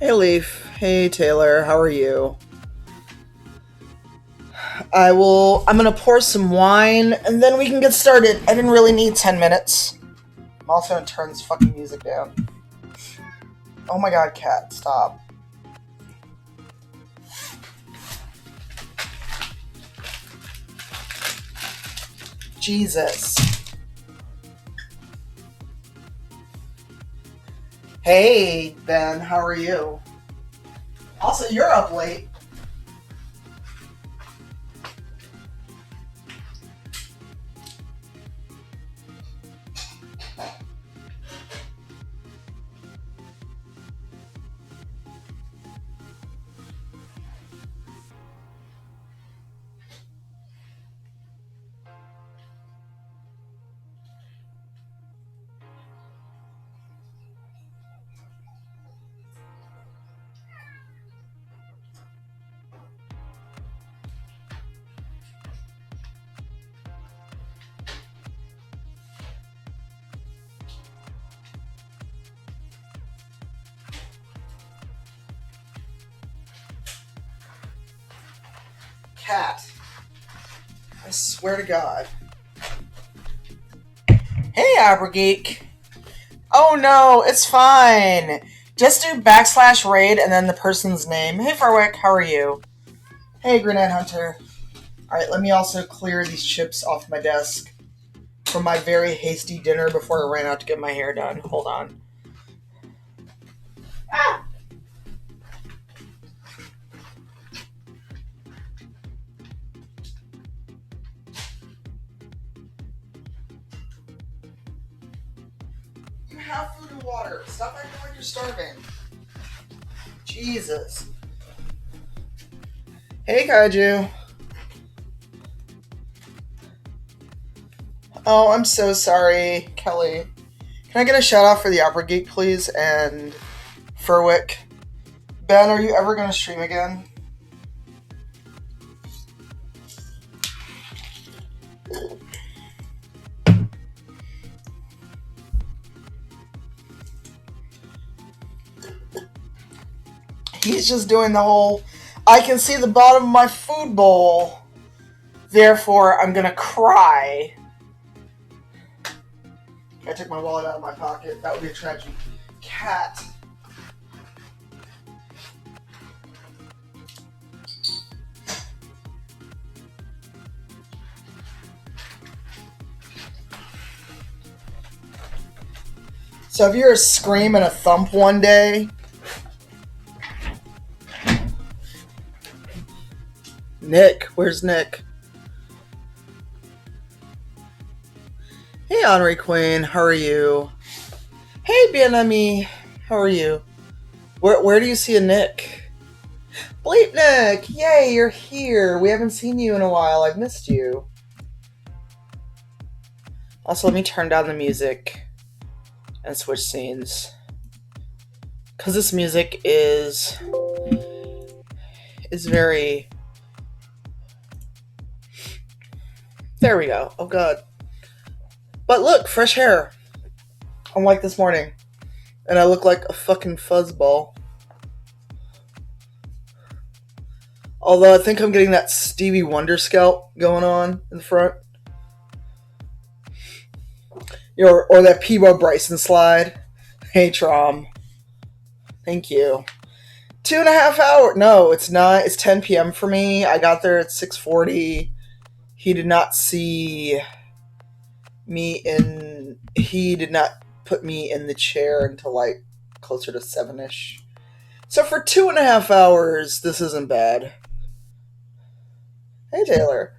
Hey Leaf. Hey Taylor. How are you? I'm gonna pour some wine and then we can get started. I didn't really need 10 minutes. I'm also gonna turn this fucking music down. Oh my god, cat, stop. Jesus. Hey Ben, how are you? Also, you're up late. Cat. I swear to God. Hey, Abergeek. Oh no, it's fine. Just do /raid and then the person's name. Hey, Farwick, how are you? Hey, Grenade Hunter. Alright, let me also clear these chips off my desk from my very hasty dinner before I ran out to get my hair done. Hold on. Ah! You have food and water. Stop acting like you're starving. Jesus. Hey, Kaiju. Oh, I'm so sorry, Kelly. Can I get a shout out for the Opera Geek, please? And Furwick. Ben, are you ever going to stream again? He's just doing the whole, I can see the bottom of my food bowl, therefore I'm gonna cry. I took my wallet out of my pocket. That would be a tragedy. Cat. So if you're a scream and a thump one day, Nick, where's Nick? Hey, Honorary Queen, how are you? Hey, Bienami, how are you? Where do you see a Nick? Bleep Nick, yay, you're here. We haven't seen you in a while. I've missed you. Also, let me turn down the music and switch scenes. Because this music is very... There we go. Oh, God. But look, fresh hair. Unlike this morning. And I look like a fucking fuzzball. Although I think I'm getting that Stevie Wonder scalp going on in the front. Or that Peebo Bryson slide. Hey, Trom. Thank you. 2.5 hours. No, it's not. It's 10 p.m. for me. I got there at 6:40. He did not see me in... He did not put me in the chair until like closer to 7-ish. So for 2.5 hours, this isn't bad. Hey, Taylor.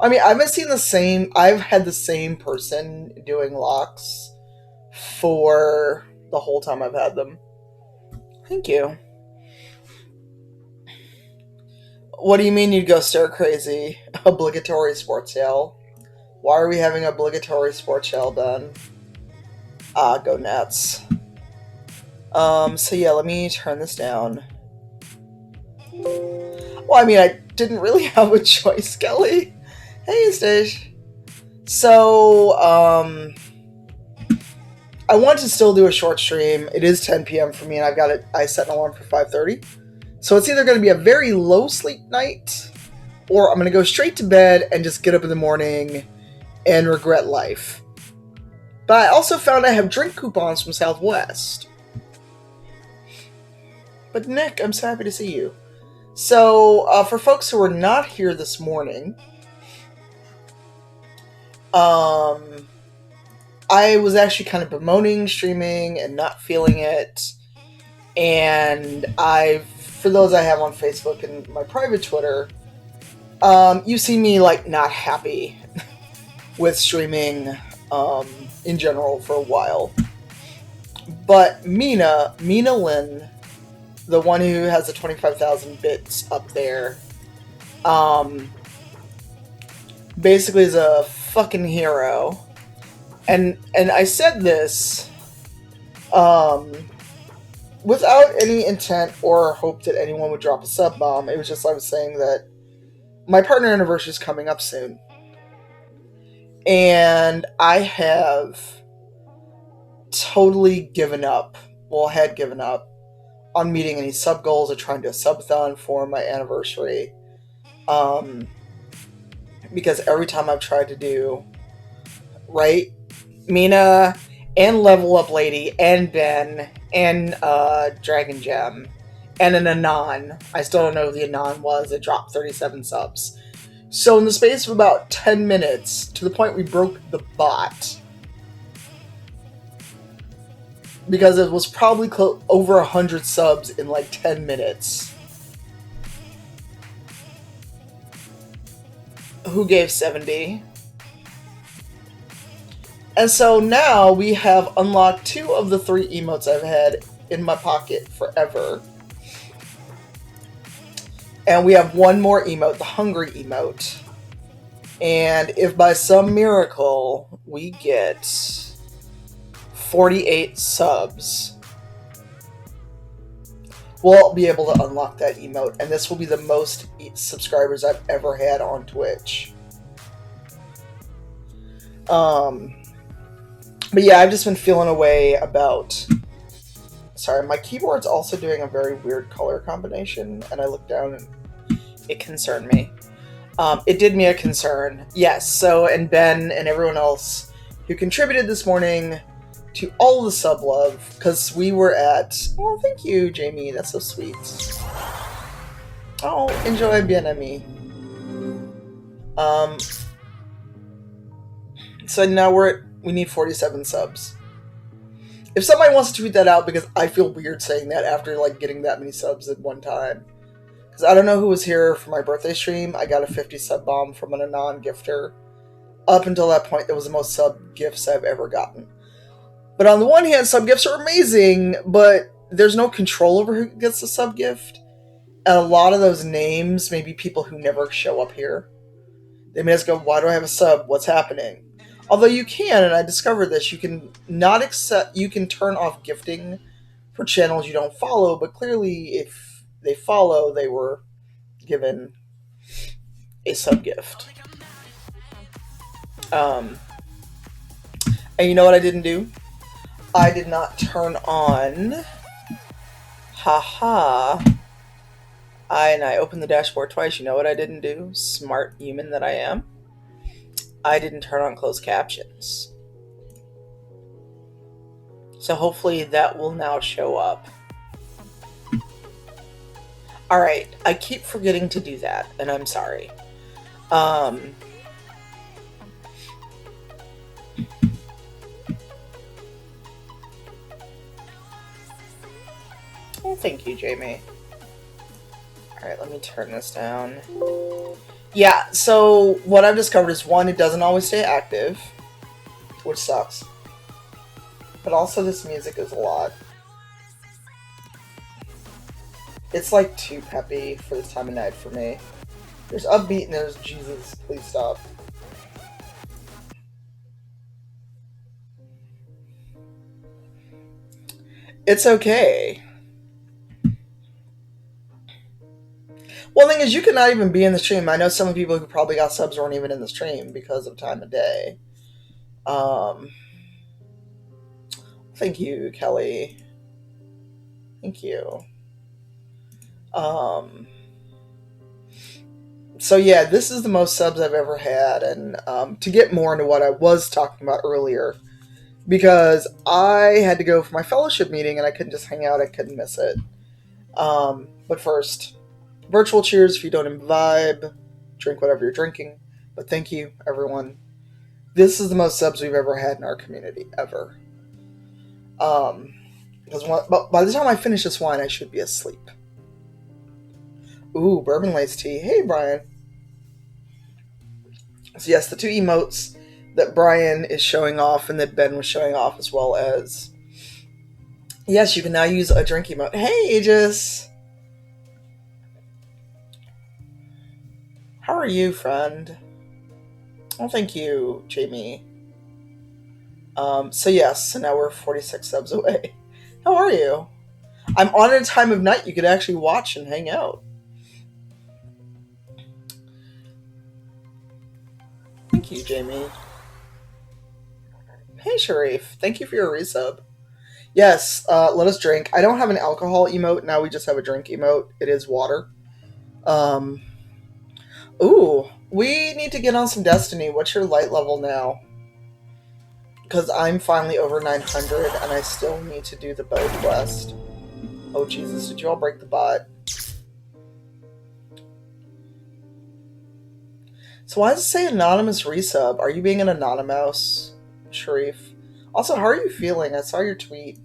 I mean, I've had the same person doing locks for the whole time I've had them. Thank you. What do you mean you'd go stir crazy? Obligatory sports yell. Why are we having obligatory sports yell done? Go Nets. So yeah, let me turn this down. Well, I mean, I didn't really have a choice, Kelly. Hey, Stage. So, I want to still do a short stream. It is 10 p.m. for me, and I set an alarm for 5:30. So it's either going to be a very low sleep night, or I'm going to go straight to bed and just get up in the morning and regret life. But I also found I have drink coupons from Southwest. But Nick, I'm so happy to see you. So, for folks who are not here this morning, I was actually kind of bemoaning streaming and not feeling it. And for those I have on Facebook and my private Twitter, you see me like not happy with streaming in general for a while. But Mina Lynn, the one who has the 25,000 bits up there, basically is a fucking hero. And I said this without any intent or hope that anyone would drop a sub bomb. It was just I was saying that my partner anniversary is coming up soon. And I have totally given up, had given up on meeting any sub goals or trying to subathon for my anniversary. Because every time I've tried to do, right, Mina and Level Up Lady and Ben and Dragon Gem and an Anon. I still don't know who the Anon was. It dropped 37 subs. So in the space of about 10 minutes, to the point we broke the bot, because it was probably over 100 subs in like 10 minutes. Who gave 70? And so now we have unlocked 2 of the 3 emotes I've had in my pocket forever. And we have one more emote, the hungry emote. And if by some miracle we get 48 subs, we'll be able to unlock that emote. And this will be the most subscribers I've ever had on Twitch. But yeah, I've just been feeling away about... Sorry, my keyboard's also doing a very weird color combination, and I looked down and it concerned me. It did me a concern. Yes, so, and Ben and everyone else who contributed this morning to all the sub love, because we were at... Oh, thank you, Jamie. That's so sweet. Oh, enjoy, bien-ami. So now we need 47 subs. If somebody wants to tweet that out, because I feel weird saying that after like getting that many subs at one time. Because I don't know who was here for my birthday stream. I got a 50 sub bomb from an anon gifter. Up until that point, that was the most sub gifts I've ever gotten. But on the one hand, sub gifts are amazing, but there's no control over who gets the sub gift. And a lot of those names may be people who never show up here. They may just go, why do I have a sub? What's happening? Although you can, and I discovered this, you can not accept, you can turn off gifting for channels you don't follow, but clearly if they follow, they were given a sub gift. And you know what I didn't do? I did not turn on, haha, I opened the dashboard twice. You know what I didn't do? Smart human that I am. I didn't turn on closed captions. So hopefully that will now show up. Alright, I keep forgetting to do that, and I'm sorry. Oh, thank you, Jamie. Alright, let me turn this down. Yeah, so what I've discovered is, one, it doesn't always stay active, which sucks. But also this music is a lot. It's like too peppy for this time of night for me. There's upbeat and there's Jesus, please stop. It's okay. Well, the thing is, you could not even be in the stream. I know some people who probably got subs weren't even in the stream because of time of day. Thank you, Kelly. Thank you. So yeah, this is the most subs I've ever had, and to get more into what I was talking about earlier, because I had to go for my fellowship meeting and I couldn't just hang out, I couldn't miss it. But first, virtual cheers if you don't imbibe, drink whatever you're drinking, but thank you, everyone. This is the most subs we've ever had in our community, ever. Because by the time I finish this wine, I should be asleep. Ooh, bourbon lace tea. Hey, Brian. So yes, the two emotes that Brian is showing off and that Ben was showing off, as well as... Yes, you can now use a drink emote. Hey, Aegis! How are you, friend? Oh, thank you, Jamie. So yes, so now we're 46 subs away. How are you? I'm on at a time of night you could actually watch and hang out. Thank you, Jamie. Hey, Sharif. Thank you for your resub. Yes, let us drink. I don't have an alcohol emote. Now we just have a drink emote. It is water. Ooh, we need to get on some Destiny. What's your light level now? Because I'm finally over 900 and I still need to do the bow quest. Oh, Jesus. Did you all break the bot? So why does it say anonymous resub? Are you being an anonymous, Sharif? Also, how are you feeling? I saw your tweet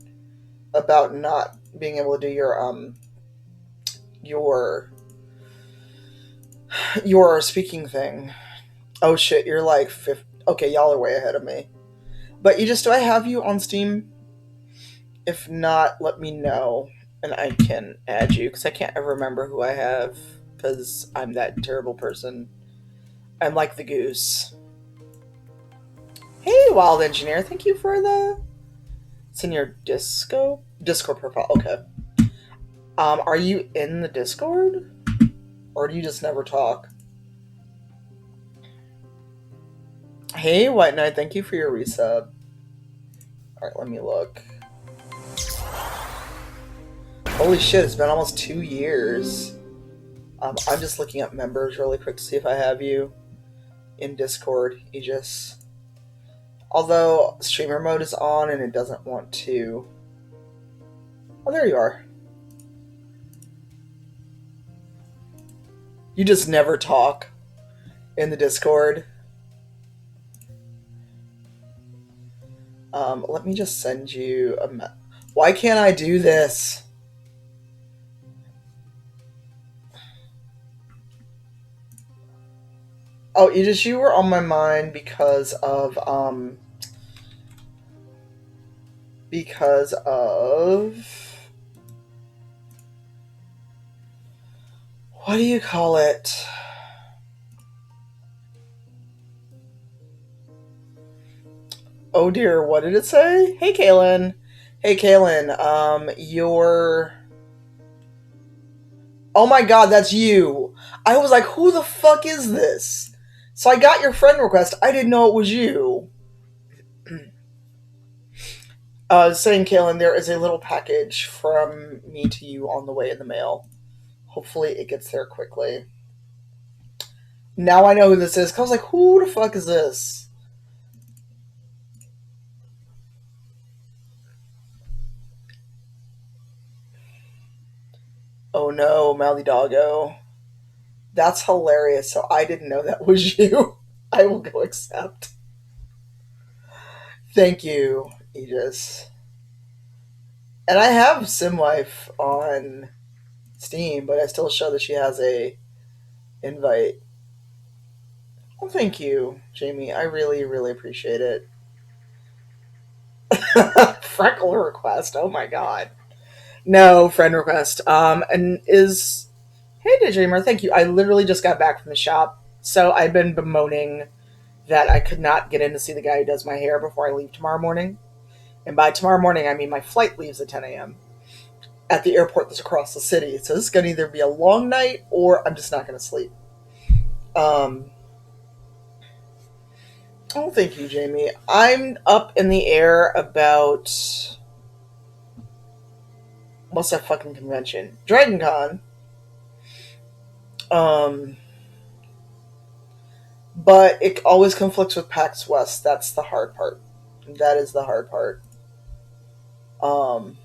about not being able to do your speaking thing. Oh shit, you're like 50. Okay, y'all are way ahead of me. But do I have you on Steam? If not, let me know and I can add you, because I can't ever remember who I have, because I'm that terrible person. I'm like the goose. Hey, Wild Engineer, thank you for the... It's in your Discord profile. Okay. Are you in the Discord? Or do you just never talk? Hey, White Knight, thank you for your resub. Alright, let me look. Holy shit, it's been almost 2 years. I'm just looking up members really quick to see if I have you in Discord, Aegis. Although, streamer mode is on and it doesn't want to... Oh, there you are. You just never talk in the Discord. Let me just send you a. Why can't I do this? Oh, you were on my mind because of what do you call it? Oh dear, what did it say? Hey Kaylin. Hey Kaylin, you're oh my god, that's you. I was like, who the fuck is this? So I got your friend request. I didn't know it was you. Saying, Kaylin, there is a little package from me to you on the way in the mail. Hopefully it gets there quickly. Now I know who this is. 'Cause I was like, who the fuck is this? Oh no, Mouthy Doggo. That's hilarious. So I didn't know that was you. I will go accept. Thank you, Aegis. And I have Simwife on Steam, but I still show that she has a invite. Well, thank you, Jamie. I really, really appreciate it. Freckle request. Oh my god. No friend request. And is hey Dreamer, thank you. I literally just got back from the shop, so I've been bemoaning that I could not get in to see the guy who does my hair before I leave tomorrow morning. And by tomorrow morning, I mean my flight leaves at 10 a.m. at the airport that's across the city. So this is going to either be a long night or I'm just not going to sleep. Um, oh, thank you, Jamie. I'm up in the air about what's that fucking convention? Dragon Con. Um, but it always conflicts with PAX West. That's the hard part. That is the hard part. Um,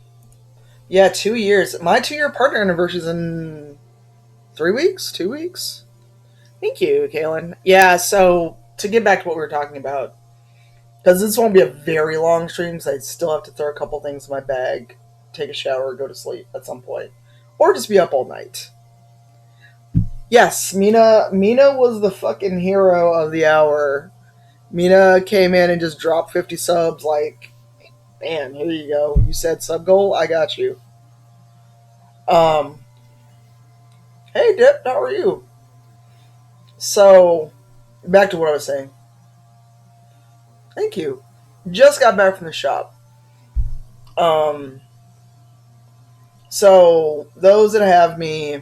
yeah, 2 years. My 2 year partner anniversary is in 3 weeks. 2 weeks. Thank you, Kaylin. Yeah. So to get back to what we were talking about, because this won't be a very long stream, because I still have to throw a couple things in my bag, take a shower, go to sleep at some point, or just be up all night. Yes, Mina was the fucking hero of the hour. Mina came in and just dropped 50 subs. Like, man, here you go. You said sub goal, I got you. Um, hey Dip, how are you? So, back to what I was saying. Thank you. Just got back from the shop. Um, so those that have me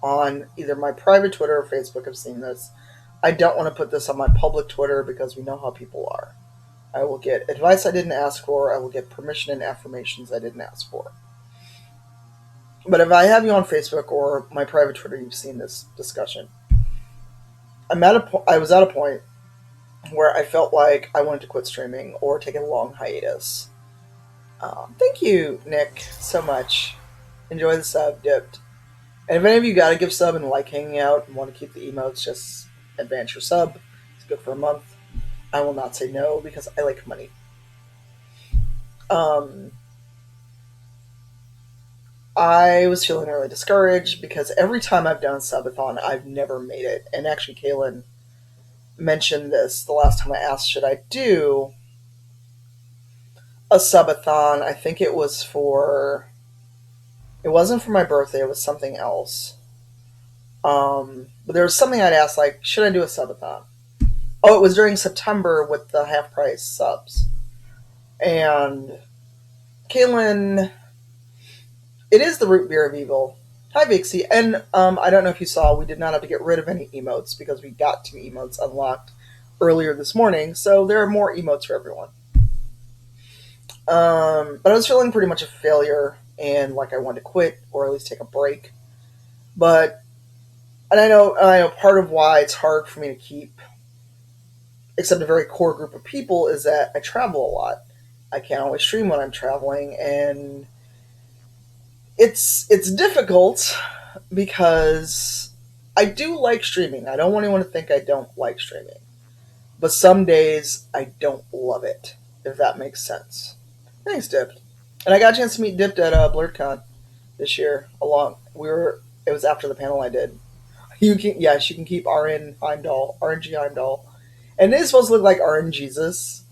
on either my private Twitter or Facebook have seen this. I don't want to put this on my public Twitter because we know how people are. I will get advice I didn't ask for. I will get permission and affirmations I didn't ask for. But if I have you on Facebook or my private Twitter, you've seen this discussion. I was at a point where I felt like I wanted to quit streaming or take a long hiatus. Thank you, Nick, so much. Enjoy the sub, Dipped. And if any of you got to give sub and like hanging out and want to keep the emotes, just advance your sub. It's good for a month. I will not say no because I like money. Um, I was feeling really discouraged because every time I've done a subathon, I've never made it. And actually, Kaylin mentioned this the last time I asked, should I do a subathon? I think it was for. It wasn't for my birthday, it was something else. But there was something I'd asked, like, should I do a subathon? Oh, it was during September with the half price subs. And Kaylin, it is the root beer of evil. Hi, Vixie. And I don't know if you saw, we did not have to get rid of any emotes because we got 2 emotes unlocked earlier this morning. So there are more emotes for everyone. But I was feeling pretty much a failure and like I wanted to quit or at least take a break. But and I know part of why it's hard for me to keep except a very core group of people is that I travel a lot. I can't always stream when I'm traveling, and it's difficult because I do like streaming. I don't want anyone to think I don't like streaming, but some days I don't love it. if that makes sense. Thanks, Dipped. And I got a chance to meet Dipped at BlurredCon this year. It was after the panel I did. You can yes, you can keep RN Heimdall, RNG Heimdall, and it is supposed to look like RN Jesus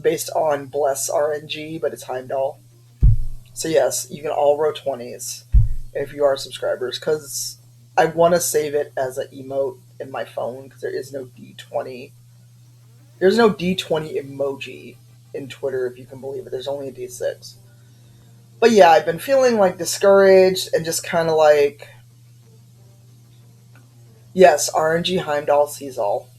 based on Bless RNG, but it's Heimdall. So yes, you can all row 20s if you are subscribers, because I want to save it as an emote in my phone because there is no D20. There's no D20 emoji in Twitter, if you can believe it. There's only a D6. But yeah, I've been feeling like discouraged and just kind of like, yes, RNG Heimdall sees all.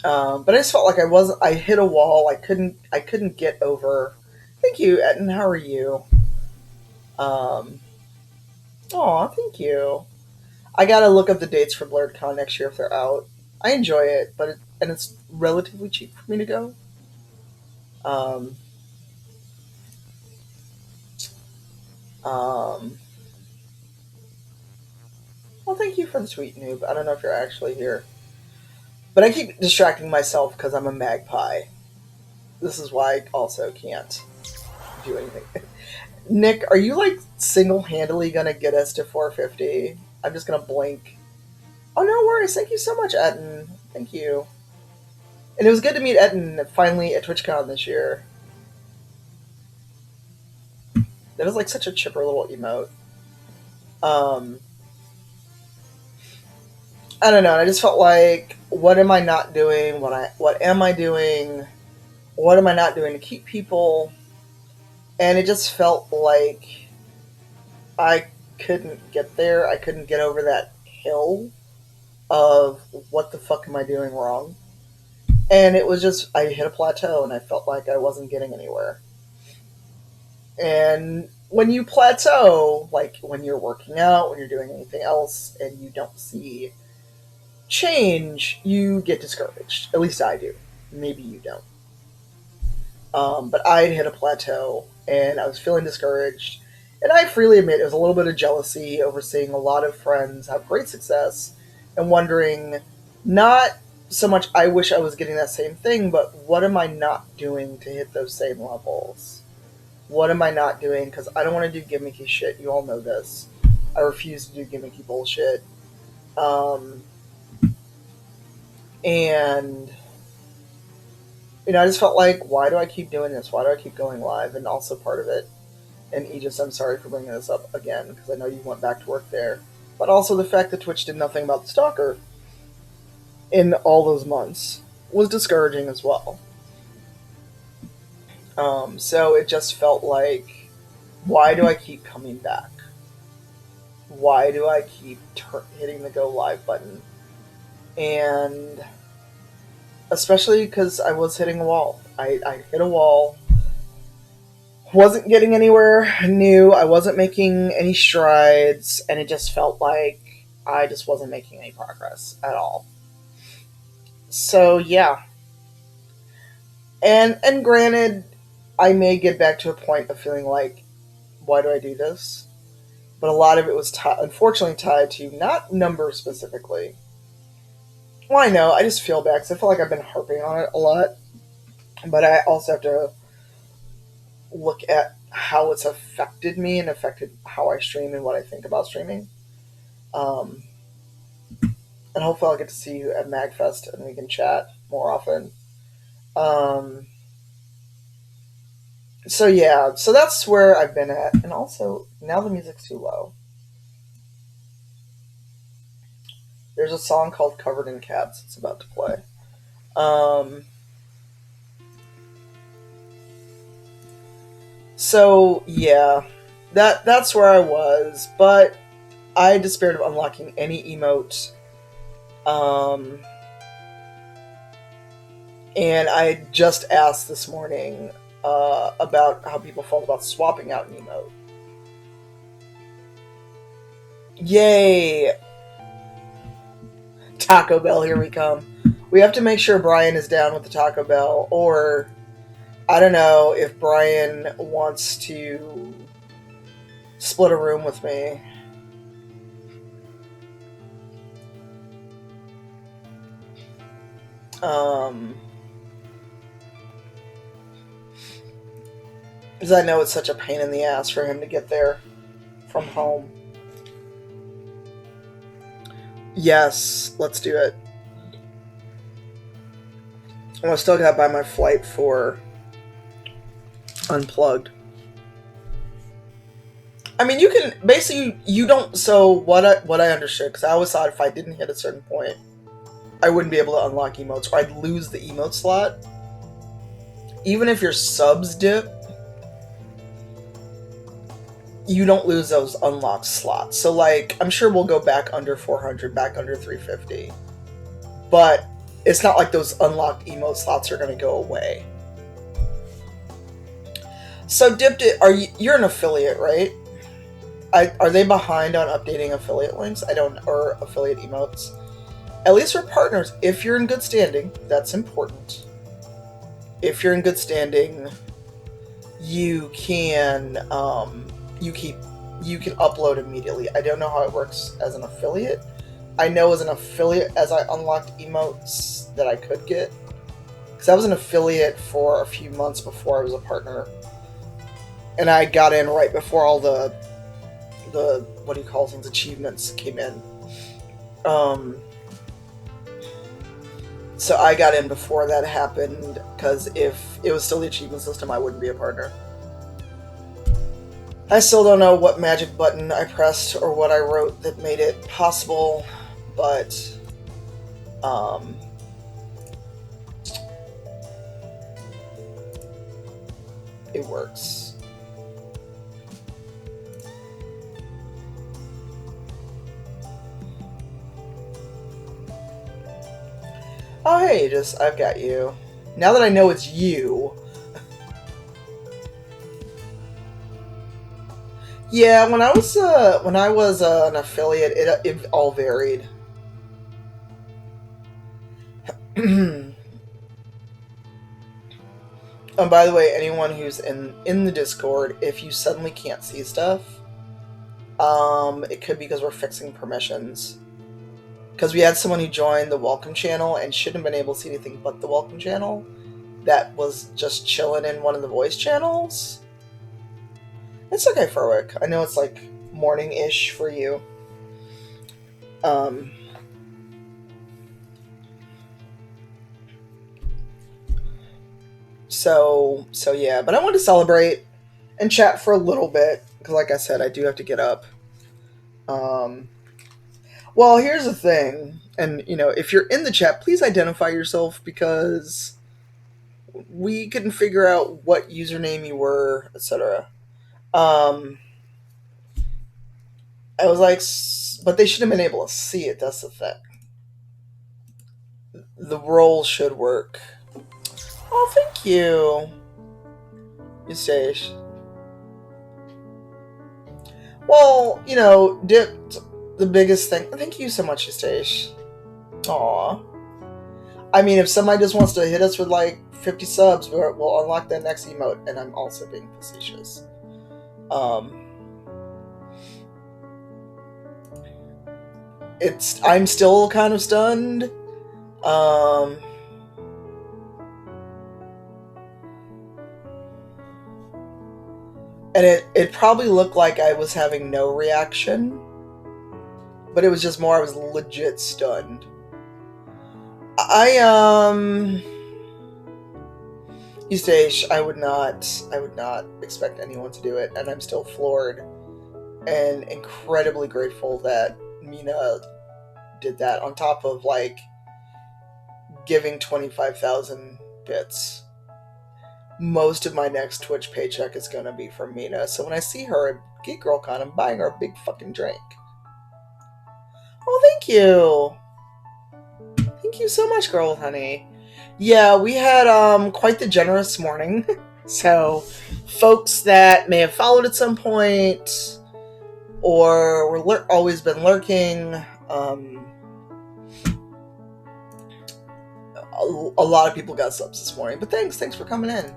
But I just felt like I wasn't. I hit a wall. I couldn't get over. Thank you, Etten. How are you? Um, oh, thank you. I gotta look up the dates for BlurredCon next year if they're out. I enjoy it, and it's relatively cheap for me to go. Um, um, well, thank you for the tweet, noob. I don't know if you're actually here, but I keep distracting myself because I'm a magpie. This is why I also can't do anything. Nick, are you like single-handedly gonna get us to 450? I'm just gonna blink. Oh, no worries. Thank you so much, Etten. Thank you. And it was good to meet Etten finally at TwitchCon this year. That was like such a chipper little emote. Um, I don't know. I just felt like, what am I not doing? What am I doing? What am I not doing to keep people? And it just felt like I couldn't get there. I couldn't get over that hill of what the fuck am I doing wrong? And it was just I hit a plateau, and I felt like I wasn't getting anywhere. And when you plateau, like when you're working out, when you're doing anything else, and you don't see change, you get discouraged. At least I do. Maybe you don't. But I had hit a plateau, and I was feeling discouraged. And I freely admit it was a little bit of jealousy over seeing a lot of friends have great success and wondering, not so much I wish I was getting that same thing, but what am I not doing to hit those same levels? What am I not doing? Because I don't want to do gimmicky shit. You all know this. I refuse to do gimmicky bullshit. Um, and I just felt like, why do I keep doing this? Why do I keep going live? And also part of it, and Aegis, I'm sorry for bringing this up again, because I know you went back to work there, but also the fact that Twitch did nothing about the stalker in all those months was discouraging as well. So it just felt like, why do I keep coming back? Why do I keep hitting the go live button? And especially because I was hitting a wall. I hit a wall, wasn't getting anywhere new, I wasn't making any strides, and it just felt like I just wasn't making any progress at all. So yeah. And granted, I may get back to a point of feeling like, why do I do this? But a lot of it was unfortunately tied to not numbers specifically. Well, I know, I just feel bad because I feel like I've been harping on it a lot. But I also have to look at how it's affected me and affected how I stream and what I think about streaming. Um, and hopefully I'll get to see you at MagFest and we can chat more often. Um, so yeah, so that's where I've been at. And also, now the music's too low. There's a song called Covered in Cats it's about to play. Um, so yeah, that's where I was, but I despaired of unlocking any emote. Um, and I just asked this morning about how people felt about swapping out an emote. Yay! Taco Bell, here we come. We have to make sure Brian is down with the Taco Bell, or I don't know if Brian wants to split a room with me. Um, Because I know it's such a pain in the ass for him to get there from home. Yes, let's do it. I still got to buy my flight for Unplugged. I mean, you can basically you don't. So what I understood, because I always thought if I didn't hit a certain point, I wouldn't be able to unlock emotes, or I'd lose the emote slot. Even if your subs dip, you don't lose those unlocked slots. So like, I'm sure we'll go back under 400, back under 350, but it's not like those unlocked emote slots are going to go away. So dipped it. You're an affiliate, right? Are they behind on updating affiliate links? I don't, or affiliate emotes. At least for partners, if you're in good standing, that's important. If you're in good standing, you can you can upload immediately. I don't know how it works as an affiliate. I know as an affiliate, as I unlocked emotes that I could get, because I was an affiliate for a few months before I was a partner, and I got in right before all the what do you call things, achievements came in. So I got in before that happened, because if it was still the achievement system, I wouldn't be a partner. I still don't know what magic button I pressed or what I wrote that made it possible, but it works. Oh hey, I've got you. Now that I know it's you. Yeah, when I was an affiliate, it all varied. And by the way, anyone who's in the Discord, if you suddenly can't see stuff, it could be because we're fixing permissions. Because we had someone who joined the welcome channel and shouldn't have been able to see anything but the welcome channel. That was just chilling in one of the voice channels. It's okay, Furwick. I know it's like morning-ish for you. So yeah, but I wanted to celebrate and chat for a little bit, because like I said, I do have to get up. Well, here's the thing, and if you're in the chat, please identify yourself, because we couldn't figure out what username you were, etc. I was like, but they should have been able to see it. That's the thing. The role should work. Oh, thank you, Eustace. Well, dipped the biggest thing. Thank you so much, Eustace. Aw. I mean, if somebody just wants to hit us with like 50 subs, we'll unlock that next emote, and I'm also being facetious. I'm still kind of stunned. And it probably looked like I was having no reaction, but it was just more I was legit stunned. Eustace, I would not expect anyone to do it, and I'm still floored and incredibly grateful that Mina did that, on top of like giving 25,000 bits. Most of my next Twitch paycheck is gonna be from Mina, so when I see her at Geek Girl Con, I'm buying her a big fucking drink. Oh, thank you. Thank you so much, girl honey. Yeah, we had quite the generous morning. So, folks that may have followed at some point, or were always been lurking, a lot of people got subs this morning. But thanks for coming in.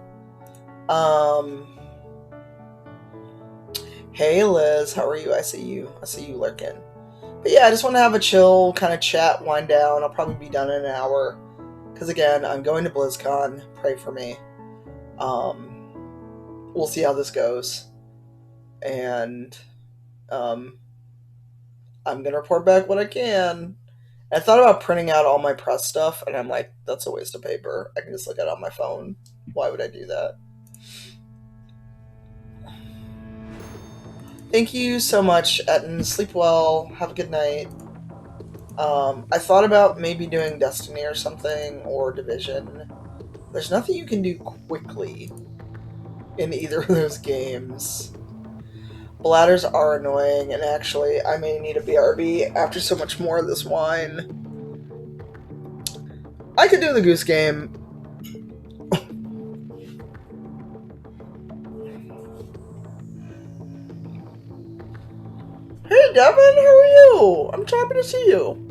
Hey Liz, how are you? I see you lurking. But yeah, I just want to have a chill kind of chat, wind down. I'll probably be done in an hour, because again, I'm going to BlizzCon. Pray for me. we'll see how this goes. And I'm going to report back what I can. I thought about printing out all my press stuff, and I'm like, that's a waste of paper. I can just look at it on my phone. Why would I do that? Thank you so much, Etten. Sleep well. Have a good night. I thought about maybe doing Destiny or something, or Division. There's nothing you can do quickly in either of those games. Bladders are annoying, and actually, I may need a BRB after so much more of this wine. I could do the Goose Game. Hey, Devin, how are you? I'm happy to see you.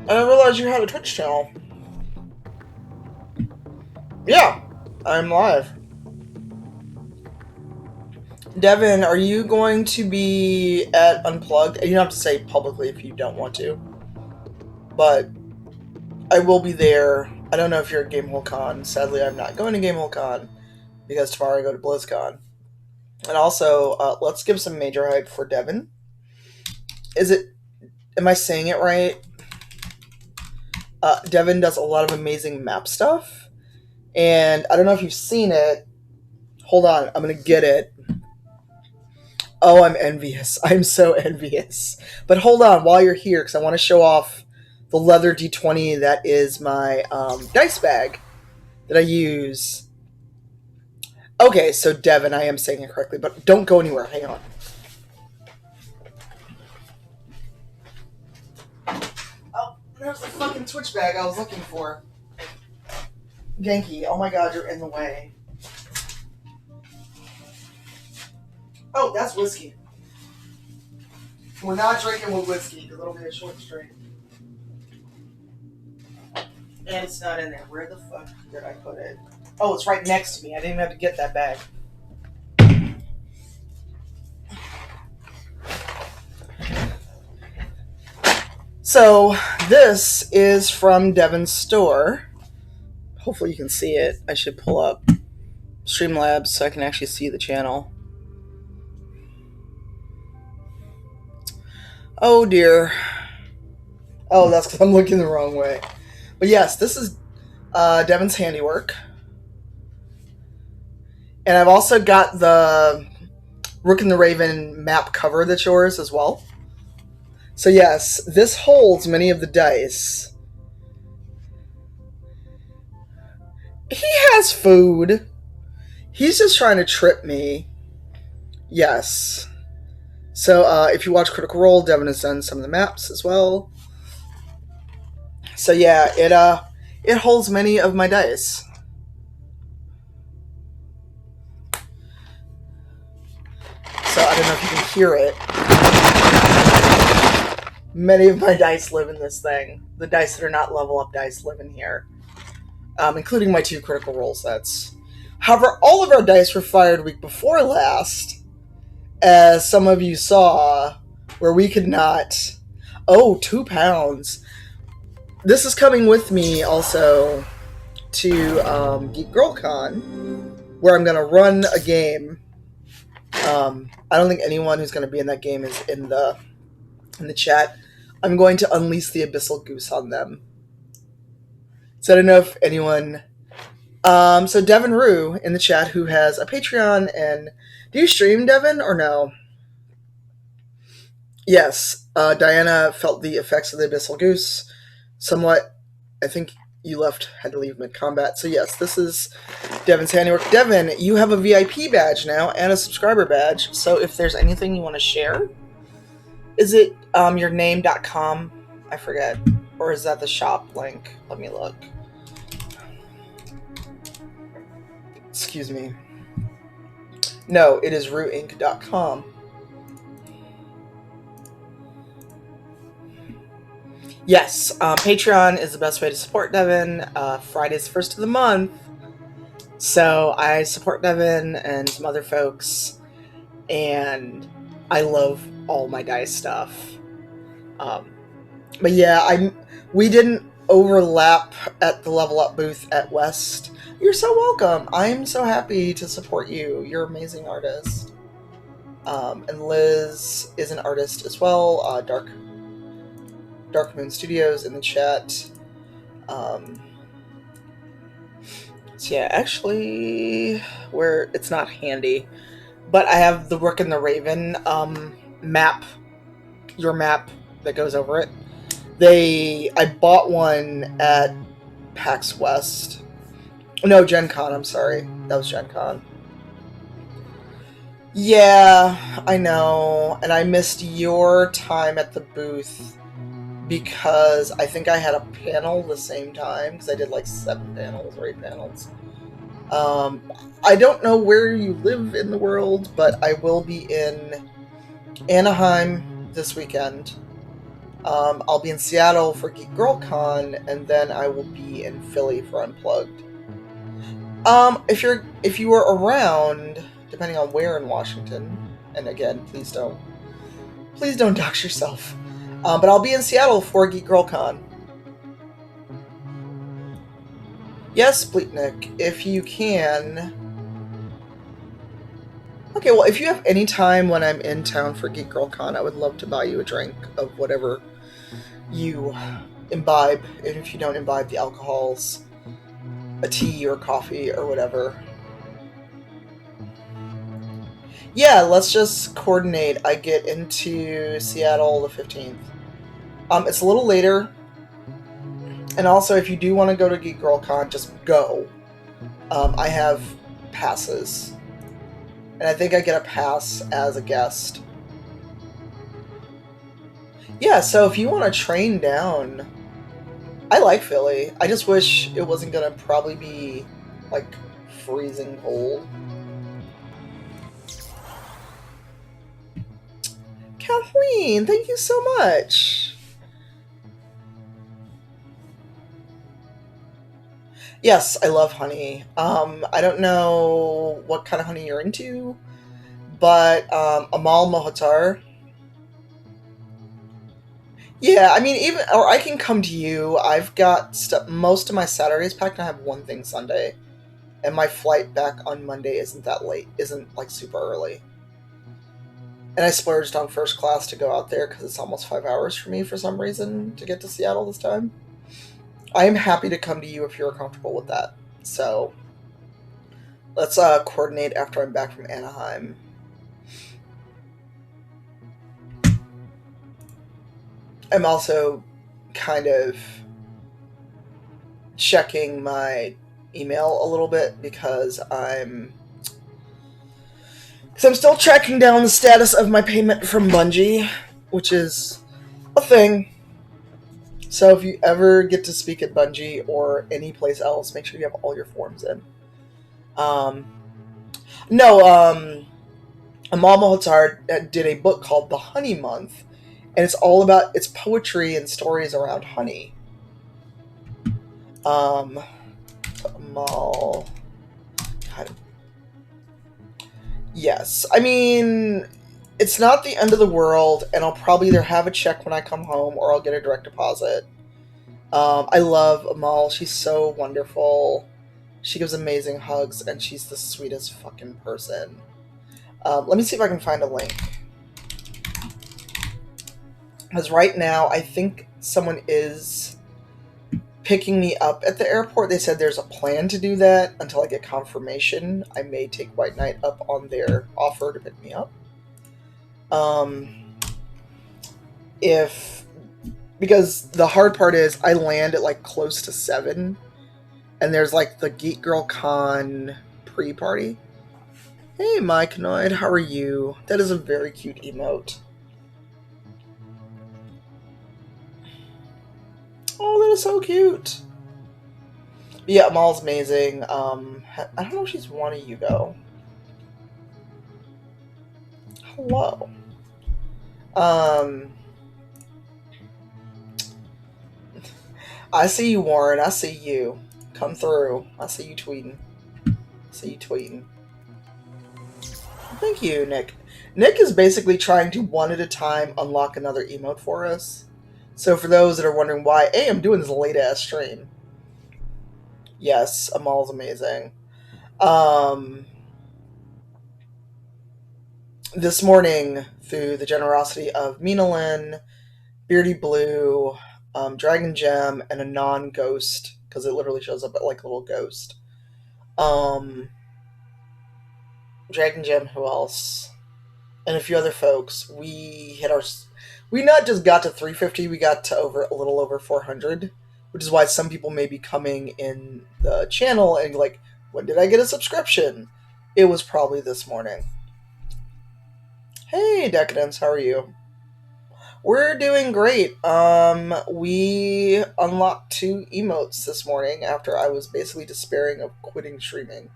I didn't realize you had a Twitch channel. Yeah, I'm live. Devin, are you going to be at Unplugged? You don't have to say publicly if you don't want to. But I will be there. I don't know if you're at Gamehole Con. Sadly, I'm not going to Gamehole Con because tomorrow I go to BlizzCon. And also, let's give some major hype for Devin. Am I saying it right? Devin does a lot of amazing map stuff. And I don't know if you've seen it. Hold on, I'm going to get it. Oh, I'm envious. I'm so envious. But hold on while you're here, because I want to show off the leather D20 that is my dice bag that I use. Okay, so Devin, I am saying it correctly, but don't go anywhere. Hang on. Oh, there's the fucking Twitch bag I was looking for. Genki, oh my god, you're in the way. Oh, that's whiskey. We're not drinking with whiskey because it'll be a short stream. And it's not in there. Where the fuck did I put it? Oh, it's right next to me. I didn't even have to get that bag. So, this is from Devin's store. Hopefully you can see it. I should pull up Streamlabs so I can actually see the channel. Oh dear. Oh, that's because I'm looking the wrong way. But yes, this is Devin's handiwork. And I've also got the Rook and the Raven map cover that's yours as well. So yes, this holds many of the dice. He has food. He's just trying to trip me. Yes. So if you watch Critical Role, Devin has done some of the maps as well. So yeah, it holds many of my dice. So I don't know if you can hear it. Many of my dice live in this thing. The dice that are not level up dice live in here. Including my 2 Critical Role sets. However, all of our dice were fired week before last, as some of you saw, where we could not... Oh, 2 pounds. This is coming with me also to Geek Girl Con, where I'm going to run a game. I don't think anyone who's going to be in that game is in the chat. I'm going to unleash the Abyssal Goose on them. So I don't know if anyone... so Devin Rue in the chat, who has a Patreon, and... Do you stream, Devin, or no? Yes. Diana felt the effects of the Abyssal Goose somewhat. I think you had to leave mid-combat. So yes, this is Devin's handiwork. Devin, you have a VIP badge now, and a subscriber badge. So if there's anything you want to share... Is it your name.com? I forget. Or is that the shop link? Let me look. Excuse me. No, it is ruinc.com. Yes, Patreon is the best way to support Devin. Friday's first of the month. So I support Devin and some other folks. And I love all my dice stuff. But yeah, we didn't overlap at the Level Up booth at West. You're so welcome. I'm so happy to support you. You're an amazing artist. And Liz is an artist as well. Dark Moon Studios in the chat. So yeah, actually, where it's not handy, but I have the Rook and the Raven map, your map that goes over it. I bought one at PAX West. No, Gen Con, I'm sorry. That was Gen Con. Yeah, I know. And I missed your time at the booth because I think I had a panel the same time because I did like 7 panels or 8 panels. I don't know where you live in the world, but I will be in Anaheim this weekend. I'll be in Seattle for Geek Girl Con, and then I will be in Philly for Unplugged. If you were around, depending on where in Washington, and again, please don't dox yourself. But I'll be in Seattle for Geek Girl Con. Yes, Bleatnik, if you can. Okay, well, if you have any time when I'm in town for Geek Girl Con, I would love to buy you a drink of whatever you imbibe. And if you don't imbibe the alcohols, a tea or coffee or whatever. Yeah, let's just coordinate. I get into Seattle the 15th. It's a little later. And also, if you do want to go to Geek Girl Con, just go. I have passes. And I think I get a pass as a guest. Yeah, so if you want to train down, I like Philly. I just wish it wasn't going to probably be, like, freezing cold. Kathleen, thank you so much. Yes, I love honey. I don't know what kind of honey you're into, but Amal Mohatar. Yeah, I mean, or I can come to you. I've got most of my Saturdays packed, and I have one thing Sunday, and my flight back on Monday isn't that late, isn't like super early. And I splurged on first class to go out there because it's almost 5 hours for me for some reason to get to Seattle this time. I am happy to come to you if you're comfortable with that. So let's coordinate after I'm back from Anaheim. I'm also kind of checking my email a little bit because I'm still tracking down the status of my payment from Bungie, which is a thing. So if you ever get to speak at Bungie or any place else, make sure you have all your forms in. Amal Mohatar did a book called The Honey Month, and it's all about its poetry and stories around honey. Amal, God. Yes, I mean, it's not the end of the world, and I'll probably either have a check when I come home or I'll get a direct deposit. I love Amal. She's so wonderful. She gives amazing hugs, and she's the sweetest fucking person. Let me see if I can find a link. Because right now, I think someone is picking me up at the airport. They said there's a plan to do that until I get confirmation. I may take White Knight up on their offer to pick me up. Because the hard part is I land at like close to 7, and there's like the Geek Girl Con pre-party. Hey, Mike Noid, how are you? That is a very cute emote. Oh, that is so cute. Yeah, Amal's amazing. I don't know if she's one of you, though. Hello. I see you, Warren. I see you. Come through. I see you tweeting. Thank you, Nick. Nick is basically trying to one at a time unlock another emote for us. So for those that are wondering why, hey, I'm doing this late ass stream. Yes, Amal's amazing. Um, this morning, through the generosity of Minalyn, Beardy Blue, Dragon Gem, and a non-ghost, because it literally shows up like a little ghost. Dragon Gem, who else? And a few other folks. We not just got to 350, we got to a little over 400, which is why some people may be coming in the channel and like, when did I get a subscription? It was probably this morning. Hey, Decadence, how are you? We're doing great. We unlocked 2 emotes this morning after I was basically despairing of quitting streaming.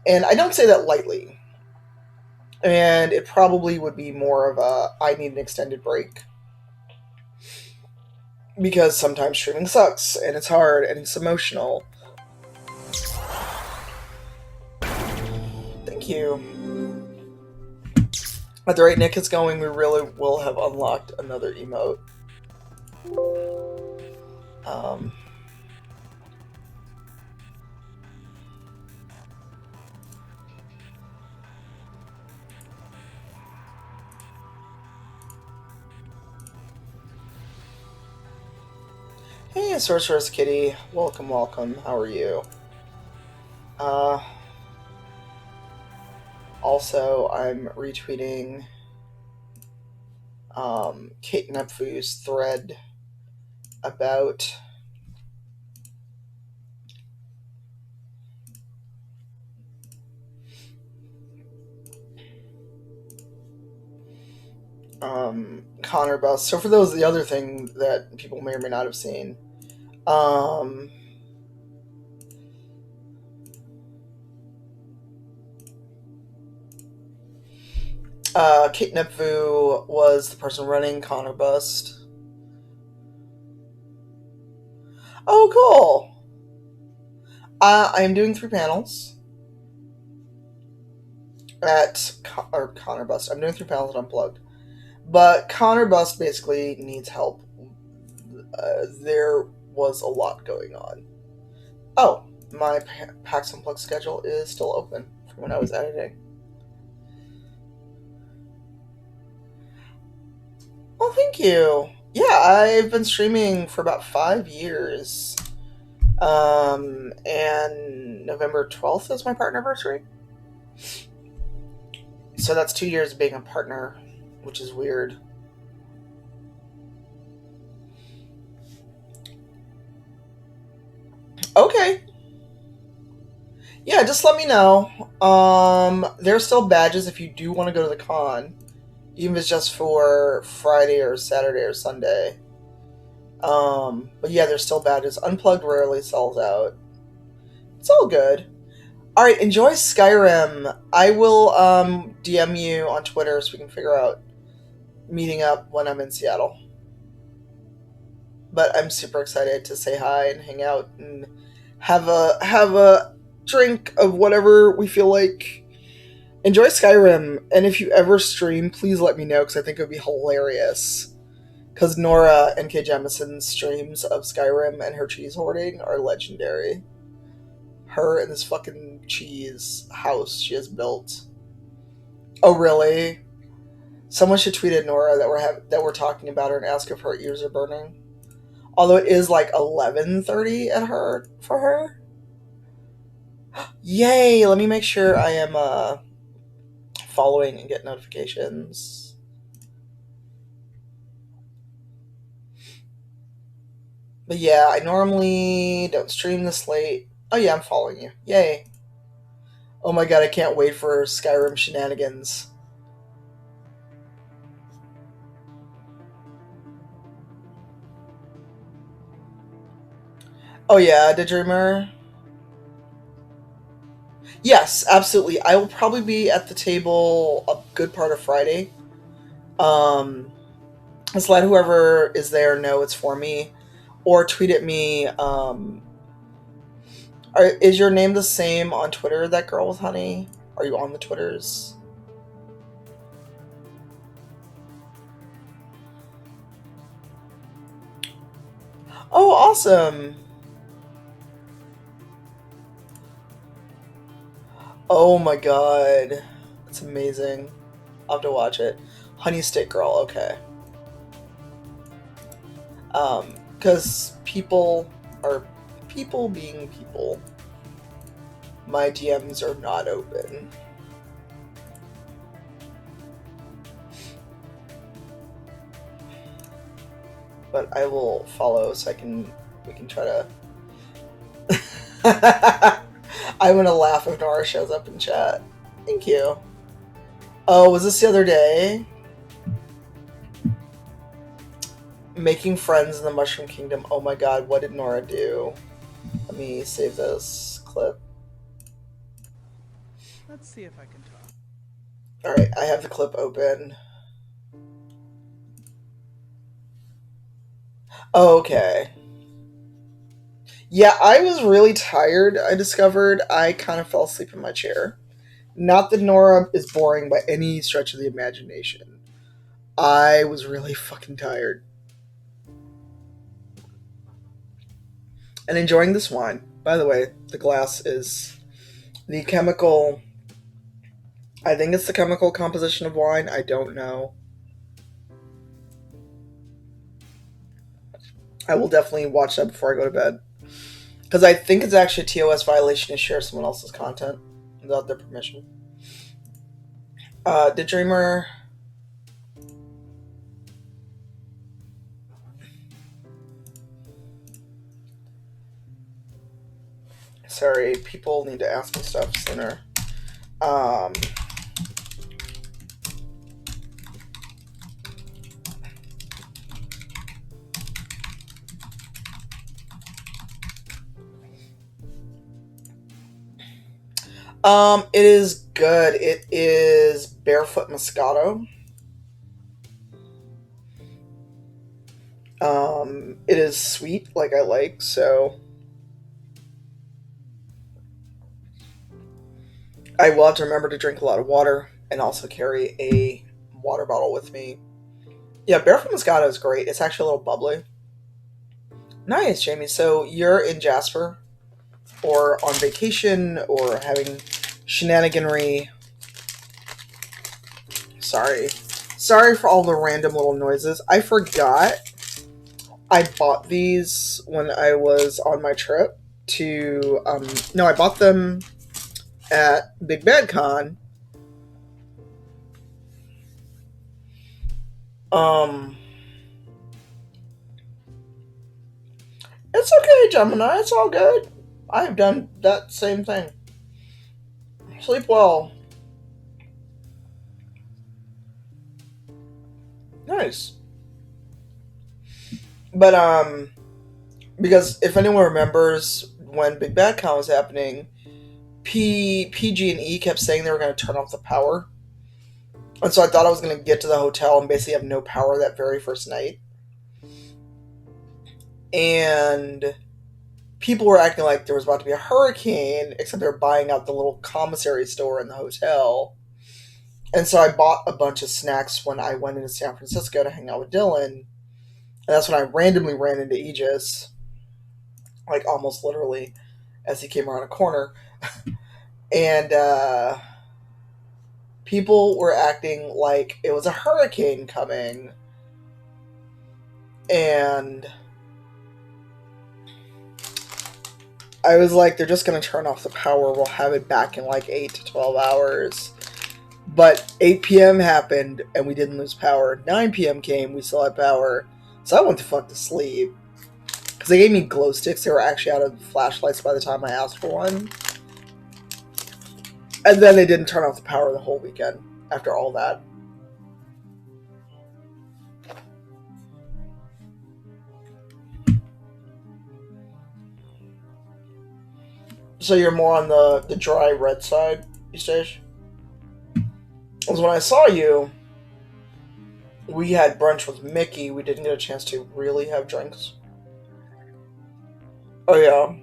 And I don't say that lightly. And it probably would be more of a I need an extended break. Because sometimes streaming sucks, and it's hard, and it's emotional. Thank you. At the rate Nick is going, we really will have unlocked another emote. Hey, Sorceress Kitty. Welcome, welcome. How are you? Also, I'm retweeting Kate Nepfu's thread about Connor Bus. So for those, the other thing that people may or may not have seen, Kate Nepfu was the person running Connor Bust. Oh, cool. I am doing 3 panels at Connor Bust. I'm doing 3 panels at Unplugged. But Connor Bust basically needs help. There was a lot going on. Oh, my PAX Unplugged schedule is still open from when I was editing. Well, thank you. Yeah, I've been streaming for about 5 years. And November 12th is my partner anniversary. So that's 2 years of being a partner, which is weird. Okay. Yeah, just let me know. There's still badges if you do want to go to the con, even if it's just for Friday or Saturday or Sunday. But yeah, there's still badges. Unplugged rarely sells out. It's all good. Alright, enjoy Skyrim. I will DM you on Twitter so we can figure out meeting up when I'm in Seattle. But I'm super excited to say hi and hang out and have a drink of whatever we feel like. Enjoy Skyrim, and if you ever stream, please let me know because I think it would be hilarious. Because Nora and K. Jemison's streams of Skyrim and her cheese hoarding are legendary. Her and this fucking cheese house she has built. Oh, really? Someone should tweet at Nora that we're talking about her and ask if her ears are burning. Although it is like 11:30 for her. Yay! Let me make sure I am following and get notifications. But yeah, I normally don't stream this late. Oh yeah, I'm following you. Yay. Oh my god, I can't wait for Skyrim shenanigans. Oh yeah, The Dreamer. Yes, absolutely. I will probably be at the table a good part of Friday. Just let whoever is there know it's for me. Or tweet at me. Is your name the same on Twitter, that girl with honey? Are you on the Twitters? Oh, awesome. Oh my god. That's amazing. I'll have to watch it. Honey Stick Girl, okay. Because people are people being people. My DMs are not open. But I will follow so we can try to. I'm gonna laugh if Nora shows up in chat. Thank you. Oh, was this the other day? Making friends in the Mushroom Kingdom. Oh my god, what did Nora do? Let me save this clip. Let's see if I can talk. Alright, I have the clip open. Okay. Yeah, I was really tired, I discovered. I kind of fell asleep in my chair. Not that Nora is boring by any stretch of the imagination. I was really fucking tired. And enjoying this wine. By the way, the glass is the chemical. I think it's the chemical composition of wine. I don't know. I will definitely watch that before I go to bed. Because I think it's actually a TOS violation to share someone else's content without their permission. Did Dreamer. Sorry, people need to ask me stuff sooner. Um, it is good. It is Barefoot Moscato. It is sweet, like I like, so I will have to remember to drink a lot of water and also carry a water bottle with me. Yeah, Barefoot Moscato is great. It's actually a little bubbly. Nice, Jamie. So you're in Jasper, or on vacation, or having shenaniganry. Sorry. Sorry for all the random little noises. I forgot I bought these when I was on my trip to. No, I bought them at Big Bad Con. Um, it's okay, Gemini. It's all good. I have done that same thing. Sleep well. Nice. But because if anyone remembers when Big Bad Con was happening, PG and E kept saying they were going to turn off the power, and so I thought I was going to get to the hotel and basically have no power that very first night. And people were acting like there was about to be a hurricane, except they were buying out the little commissary store in the hotel. And so I bought a bunch of snacks when I went into San Francisco to hang out with Dylan. And that's when I randomly ran into Aegis, like almost literally, as he came around a corner. And people were acting like it was a hurricane coming. And I was like, they're just going to turn off the power. We'll have it back in like 8 to 12 hours. But 8 p.m. happened and we didn't lose power. 9 p.m. came, we still had power. So I went the fuck to sleep. Because they gave me glow sticks. They were actually out of flashlights by the time I asked for one. And then they didn't turn off the power the whole weekend after all that. So you're more on the dry red side, Eustace? Because when I saw you, we had brunch with Mickey. We didn't get a chance to really have drinks. Oh, yeah.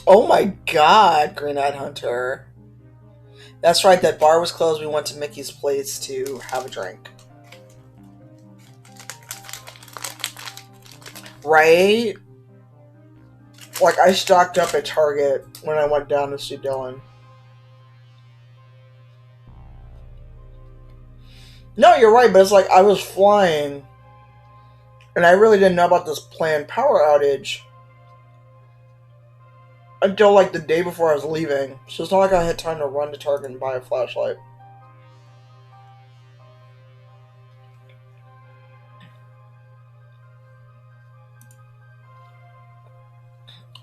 Oh my god, Green Eyed Hunter. That's right, that bar was closed. We went to Mickey's place to have a drink. Right? Like, I stocked up at Target when I went down to see Dylan. No, you're right, but it's like I was flying and I really didn't know about this planned power outage until like the day before I was leaving. So it's not like I had time to run to Target and buy a flashlight.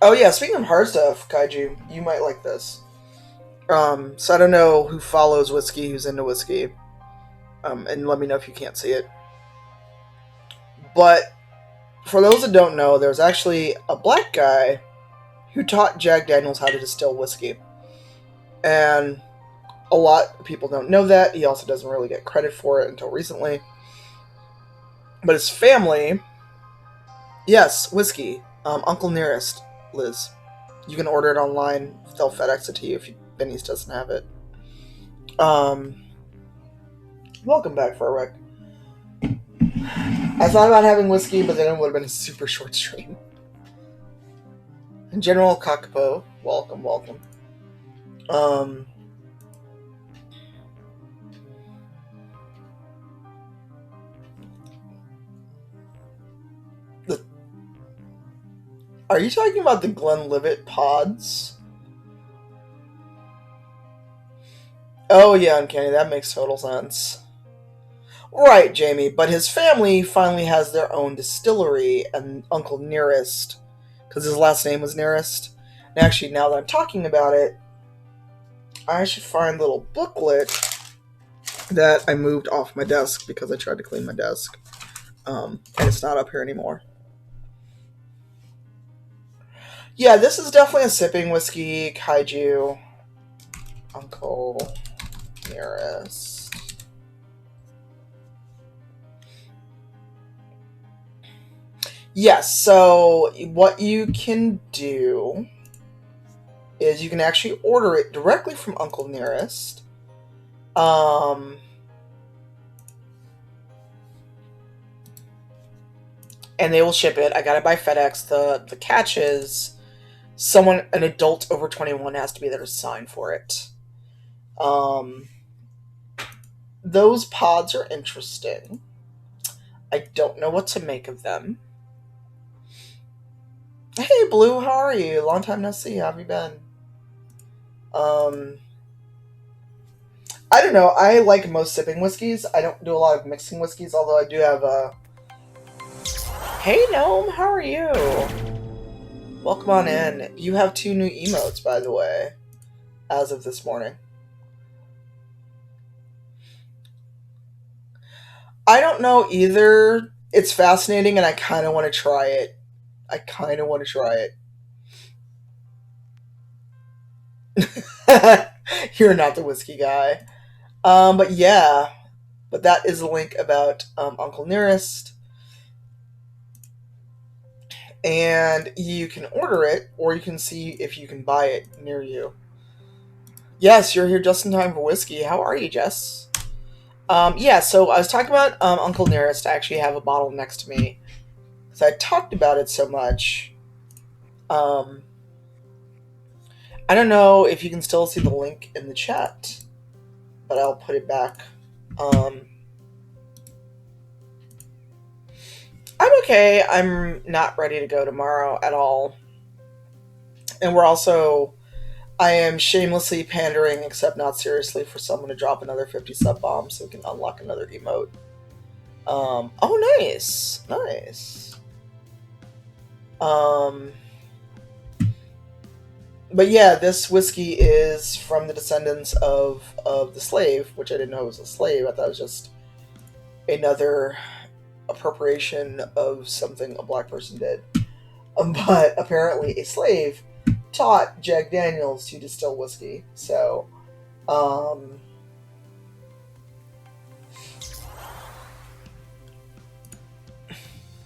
Oh yeah, speaking of hard stuff, Kaiju, you might like this. So I don't know who follows whiskey, who's into whiskey. And let me know if you can't see it. But for those that don't know, there's actually a black guy who taught Jack Daniels how to distill whiskey. And a lot of people don't know that. He also doesn't really get credit for it until recently. But his family, yes, whiskey. Uncle Nearest, Liz. You can order it online. They'll FedEx it to you if Benny's doesn't have it. Welcome back, Furwick. I thought about having whiskey, but then it would have been a super short stream. General Kakapo, welcome. Are you talking about the Glenlivet pods? Oh yeah, Uncanny, that makes total sense. Right, Jamie, but his family finally has their own distillery, and Uncle Nearest, because his last name was Nearest. And actually, now that I'm talking about it, I should find a little booklet that I moved off my desk because I tried to clean my desk. And it's not up here anymore. Yeah, this is definitely a sipping whiskey, Kaiju. Uncle Nearest. Yes, so what you can do is you can actually order it directly from Uncle Nearest. And they will ship it. I got it by FedEx. The catch is an adult over 21 has to be there to sign for it. Those pods are interesting. I don't know what to make of them. Hey, Blue, how are you? Long time no see. How have you been? I don't know. I like most sipping whiskeys. I don't do a lot of mixing whiskeys, although I do have a. Hey, Gnome, how are you? Welcome on in. You have 2 new emotes, by the way, as of this morning. I don't know either. It's fascinating, and I kind of want to try it. You're not the whiskey guy. But yeah. But that is a link about Uncle Nearest. And you can order it, or you can see if you can buy it near you. Yes, you're here just in time for whiskey. How are you, Jess? Yeah, so I was talking about Uncle Nearest. I actually have a bottle next to me. Because I talked about it so much. I don't know if you can still see the link in the chat, but I'll put it back. I'm okay. I'm not ready to go tomorrow at all. And I am shamelessly pandering, except not seriously, for someone to drop another 50 sub bombs so we can unlock another emote. Oh, nice. Nice. But yeah, this whiskey is from the descendants of the slave, which I didn't know was a slave. I thought it was just another appropriation of something a black person did. But apparently a slave taught Jack Daniels to distill whiskey. So,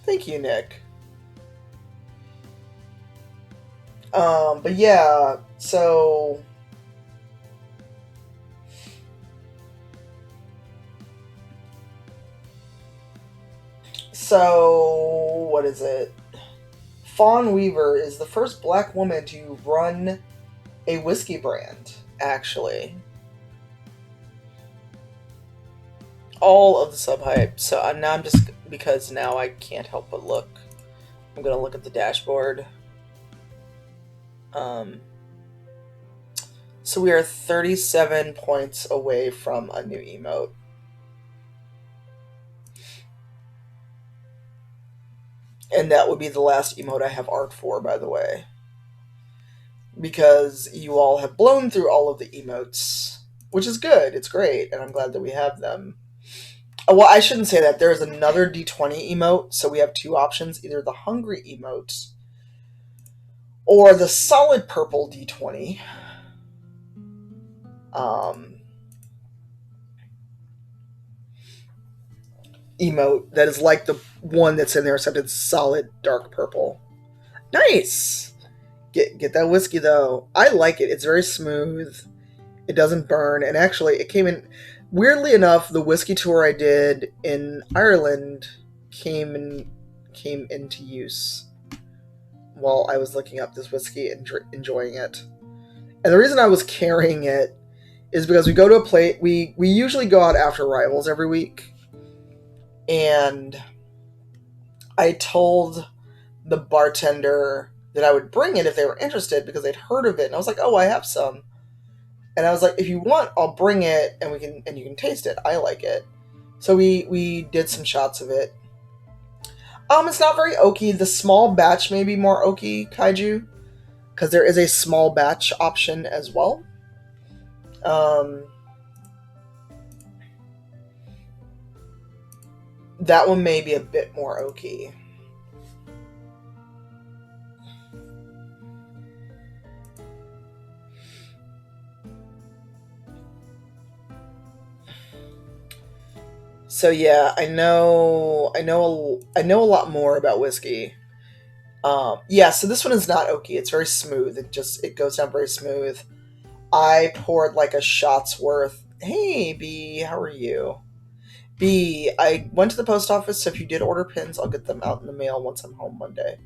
thank you, Nick. But yeah, so what is it? Fawn Weaver is the first black woman to run a whiskey brand, actually. All of the sub hype. So now I'm just because now I can't help but look. I'm gonna look at the dashboard. Um, so we are 37 points away from a new emote. And that would be the last emote I have art for, by the way. Because you all have blown through all of the emotes, which is good. It's great, and I'm glad that we have them. Well, I shouldn't say that. There is another D20 emote, so we have two options: either the hungry emote or the solid purple D20. Um, Emote that is like the one that's in there, except it's solid dark purple. Nice. Get that whiskey though. I like it. It's very smooth. It doesn't burn, and actually, it came in. Weirdly enough, the whiskey tour I did in Ireland came into use while I was looking up this whiskey and enjoying it. And the reason I was carrying it is because we go to a plate. We usually go out after rivals every week, and I told the bartender that I would bring it if they were interested because they'd heard of it, and I was like, "Oh, I have some." And I was like, "If you want, I'll bring it, and you can taste it. I like it." So we did some shots of it. It's not very oaky. The small batch may be more oaky, kaiju, because there is a small batch option as well. Um, that one may be a bit more oaky. So yeah, I know a lot more about whiskey. Yeah, so this one is not oaky. It's very smooth. It goes down very smooth. I poured like a shot's worth. Hey, B, how are you? B, I went to the post office, so if you did order pins, I'll get them out in the mail once I'm home Monday.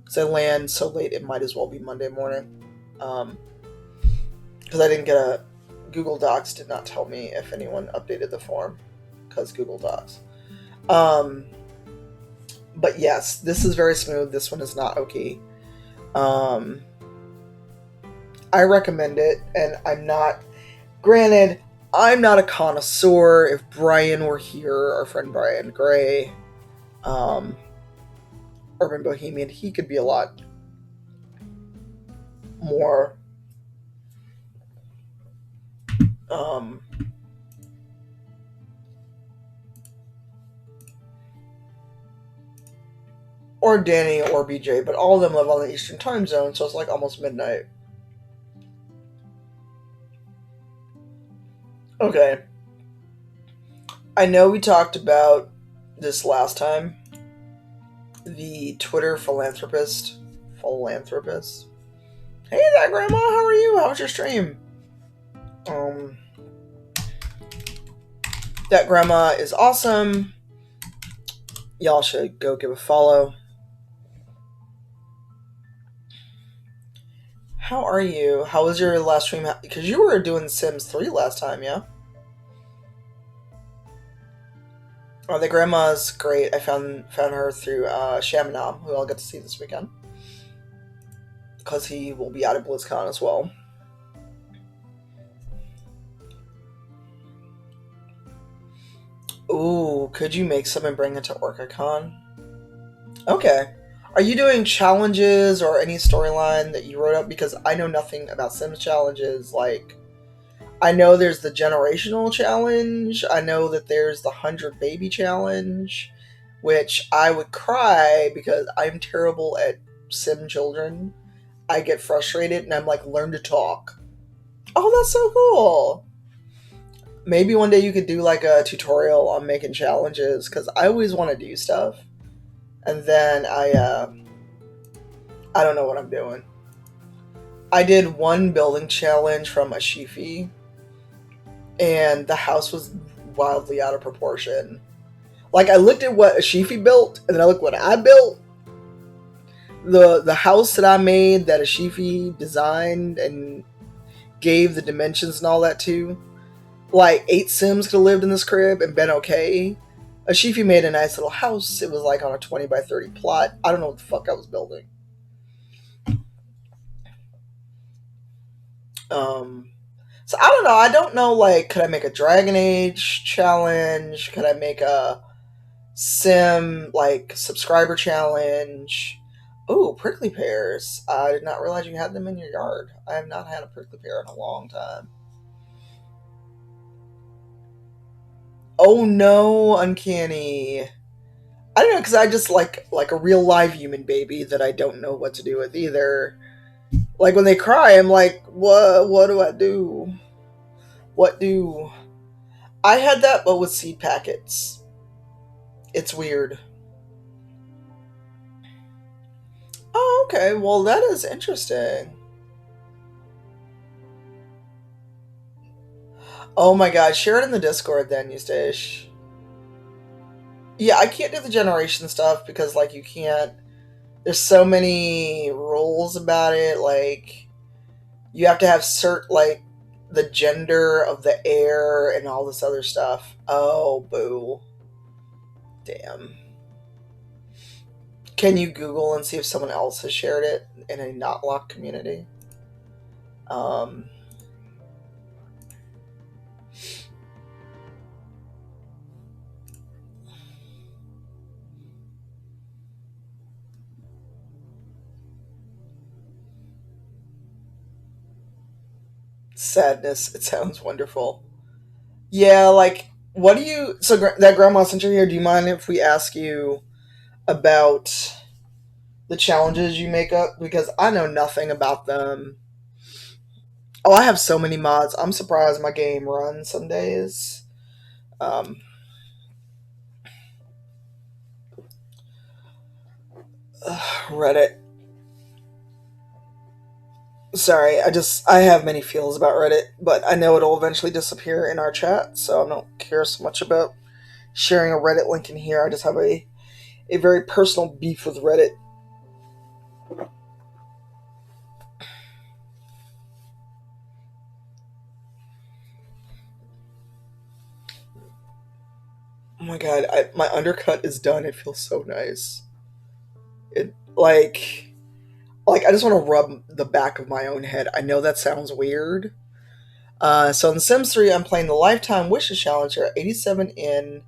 Because I land so late, it might as well be Monday morning. Because I didn't get a. Google Docs did not tell me if anyone updated the form. Because Google Docs. But yes, this is very smooth. This one is not oaky. I recommend it, and I'm not. Granted, I'm not a connoisseur. If Brian were here, our friend Brian Gray, Urban Bohemian, he could be a lot more um, or Danny or BJ, but all of them live on the Eastern time zone, so it's like almost midnight. Okay. I know we talked about this last time. The Twitter philanthropist. Philanthropist. Hey there, Grandma. How are you? How was your stream? Um, that grandma is awesome. Y'all should go give a follow. How are you? How was your last stream? Because you were doing Sims 3 last time, yeah? Oh, the grandma's great. I found her through Shamanam, who I'll get to see this weekend. Because he will be out at BlizzCon as well. Ooh, could you make some and bring it to OrcaCon? Okay. Are you doing challenges or any storyline that you wrote up? Because I know nothing about Sims challenges. Like, I know there's the generational challenge. I know that there's the 100 baby challenge, which I would cry because I'm terrible at Sim children. I get frustrated and I'm like, learn to talk. Oh, that's so cool. Maybe one day you could do like a tutorial on making challenges because I always want to do stuff. And then I don't know what I'm doing. I did one building challenge from a Shifi, and the house was wildly out of proportion. Like I looked at what a Shifi built, and then I looked what I built. The house that I made that a Shifi designed and gave the dimensions and all that to, like 8 Sims could have lived in this crib and been okay. A Shifi made a nice little house. It was like on a 20 by 30 plot. I don't know what the fuck I was building. Um, so I don't know. I don't know. Like, could I make a Dragon Age challenge? Could I make a Sim like subscriber challenge? Oh, prickly pears. I did not realize you had them in your yard. I have not had a prickly pear in a long time. Oh no, uncanny. I don't know because I just like a real live human baby that I don't know what to do with either. Like when they cry, I'm like, what? What do I do? What do I had that, but with seed packets. It's weird. Oh, okay. Well, that is interesting. Oh my god, share it in the Discord then, Eustace. Yeah, I can't do the generation stuff because like you can't. There's so many rules about it. Like you have to have like the gender of the heir and all this other stuff. Oh, boo. Damn. Can you Google and see if someone else has shared it in a not locked community? Um, Sadness. It sounds wonderful. Yeah, like, what do you. So, that Grandma Center here, do you mind if we ask you about the challenges you make up? Because I know nothing about them. Oh, I have so many mods. I'm surprised my game runs some days. Um, Reddit. Sorry, I have many feels about Reddit, but I know it'll eventually disappear in our chat, so I don't care so much about sharing a Reddit link in here. I just have a very personal beef with Reddit. Oh my god, my undercut is done. It feels so nice. It like I just want to rub the back of my own head. I know that sounds weird. So in The Sims 3, I'm playing the Lifetime Wishes Challenge. You're 87 in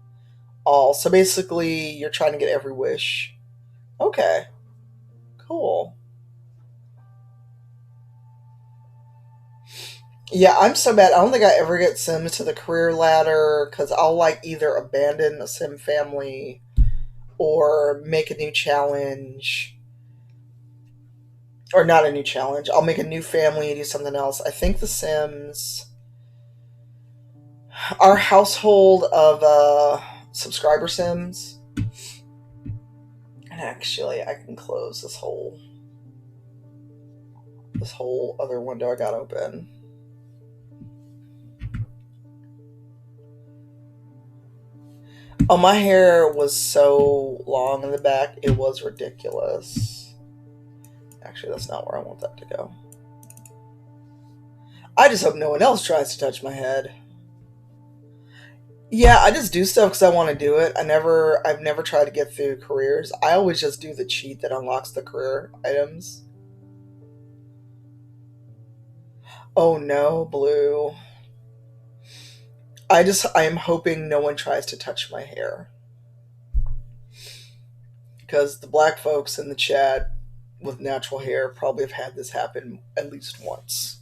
all. So basically, you're trying to get every wish. Okay, cool. Yeah, I'm so bad. I don't think I ever get Sims to the career ladder because I'll like either abandon a Sim family or make a new challenge. Or not a new challenge. I'll make a new family and do something else. I think The Sims, our household of subscriber Sims. And actually, I can close this whole other window I got open. Oh, my hair was so long in the back, it was ridiculous. Actually, that's not where I want that to go. I just hope no one else tries to touch my head. Yeah, I just do stuff because I want to do it. I've never tried to get through careers. I always just do the cheat that unlocks the career items. Oh no, blue. I am hoping no one tries to touch my hair. Because the black folks in the chat with natural hair probably have had this happen at least once.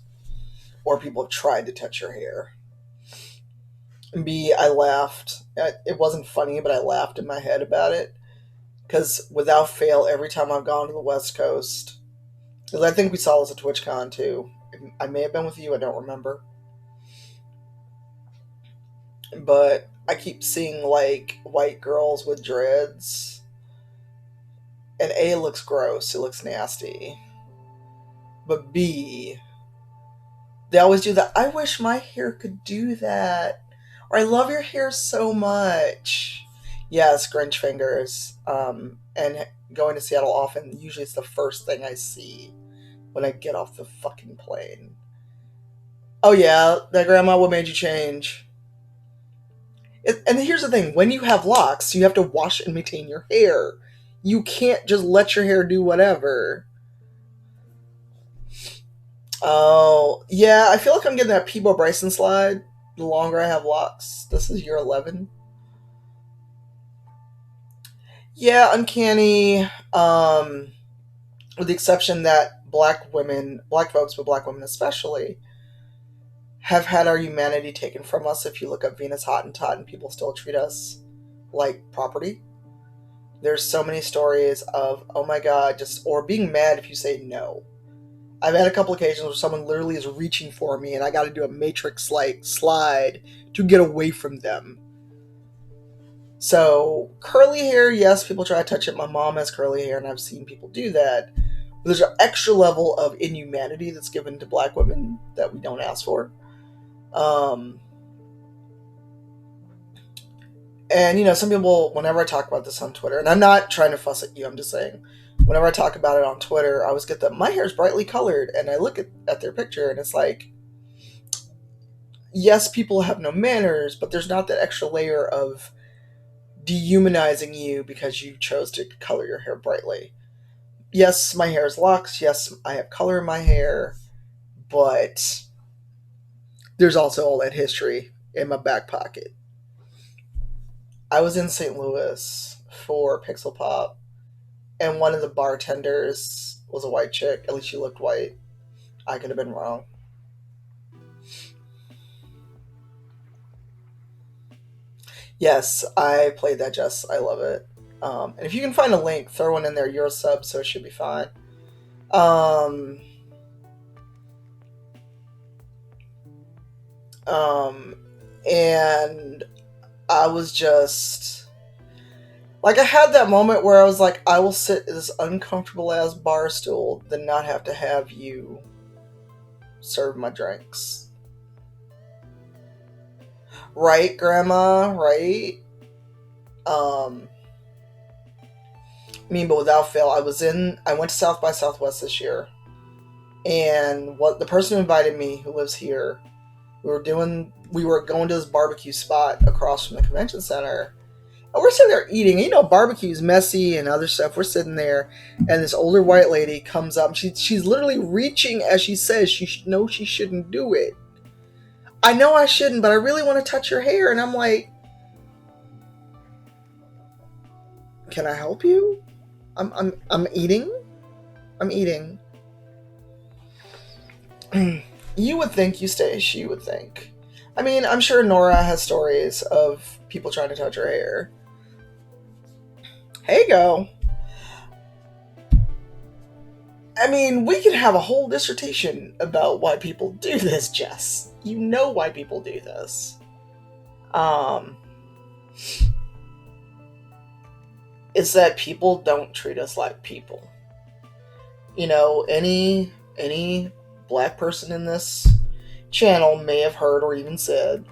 Or people have tried to touch your hair. And B, I laughed. It wasn't funny, but I laughed in my head about it. Because without fail, every time I've gone to the West Coast, because I think we saw this at TwitchCon too. I may have been with you, I don't remember. But I keep seeing like white girls with dreads. And A, it looks gross, it looks nasty. But B, they always do that. I wish my hair could do that. Or I love your hair so much. Yes, Grinch fingers. And going to Seattle often, usually it's the first thing I see when I get off the fucking plane. Oh yeah, that grandma, what made you change? And here's the thing: when you have locks, you have to wash and maintain your hair. You can't just let your hair do whatever. Oh yeah, I feel like I'm getting that Peebo Bryson slide. The longer I have locks, this is year 11. Yeah, uncanny. With the exception that black women, black folks, but black women especially, have had our humanity taken from us. If you look up Venus Hottentot and people still treat us like property. There's so many stories of, oh my god, just, or being mad if you say no. I've had a couple occasions where someone literally is reaching for me and I got to do a matrix like slide to get away from them. So, curly hair, yes, people try to touch it. My mom has curly hair and I've seen people do that. But there's an extra level of inhumanity that's given to black women that we don't ask for. Um, and, some people, whenever I talk about this on Twitter, and I'm not trying to fuss at you, I'm just saying, whenever I talk about it on Twitter, I always get that my hair is brightly colored, and I look at their picture, and it's like, yes, people have no manners, but there's not that extra layer of dehumanizing you because you chose to color your hair brightly. Yes, my hair is locks. Yes, I have color in my hair, but there's also all that history in my back pocket. I was in St. Louis for Pixel Pop, and one of the bartenders was a white chick. At least she looked white. I could have been wrong. Yes, I played that, Jess. I love it. And if you can find a link, throw one in there. You're a sub, so it should be fine. Um, um, and I was just like, I had that moment where I was like, I will sit in this uncomfortable ass bar stool than not have to have you serve my drinks. Right, Grandma? Right? Um, but without fail, I went to South by Southwest this year, and what the person who invited me, who lives here, we were going to this barbecue spot across from the convention center, and we're sitting there eating. Barbecue's messy and other stuff. We're sitting there, and this older white lady comes up. She's literally reaching as she says she knows she shouldn't do it. I know I shouldn't, but I really want to touch your hair, and I'm like, can I help you? I'm eating. I'm eating. You would think you stay. She would think. I'm sure Nora has stories of people trying to touch her hair. Hey, go. We could have a whole dissertation about why people do this, Jess. You know why people do this. Um, it's that people don't treat us like people. Any black person in this channel may have heard or even said,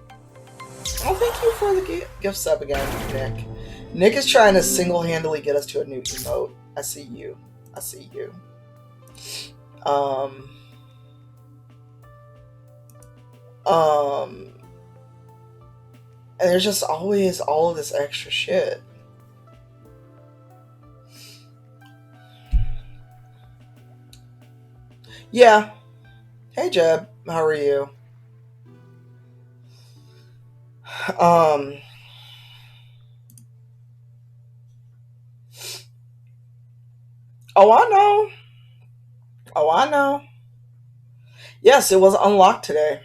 "Oh, thank you for the gift sub again, Nick." Nick is trying to single-handedly get us to a new emote. I see you. I see you. Um, um, and there's just always all of this extra shit. Yeah. Hey, Jeb. How are you? Um, oh, I know. Oh, I know. Yes, it was unlocked today.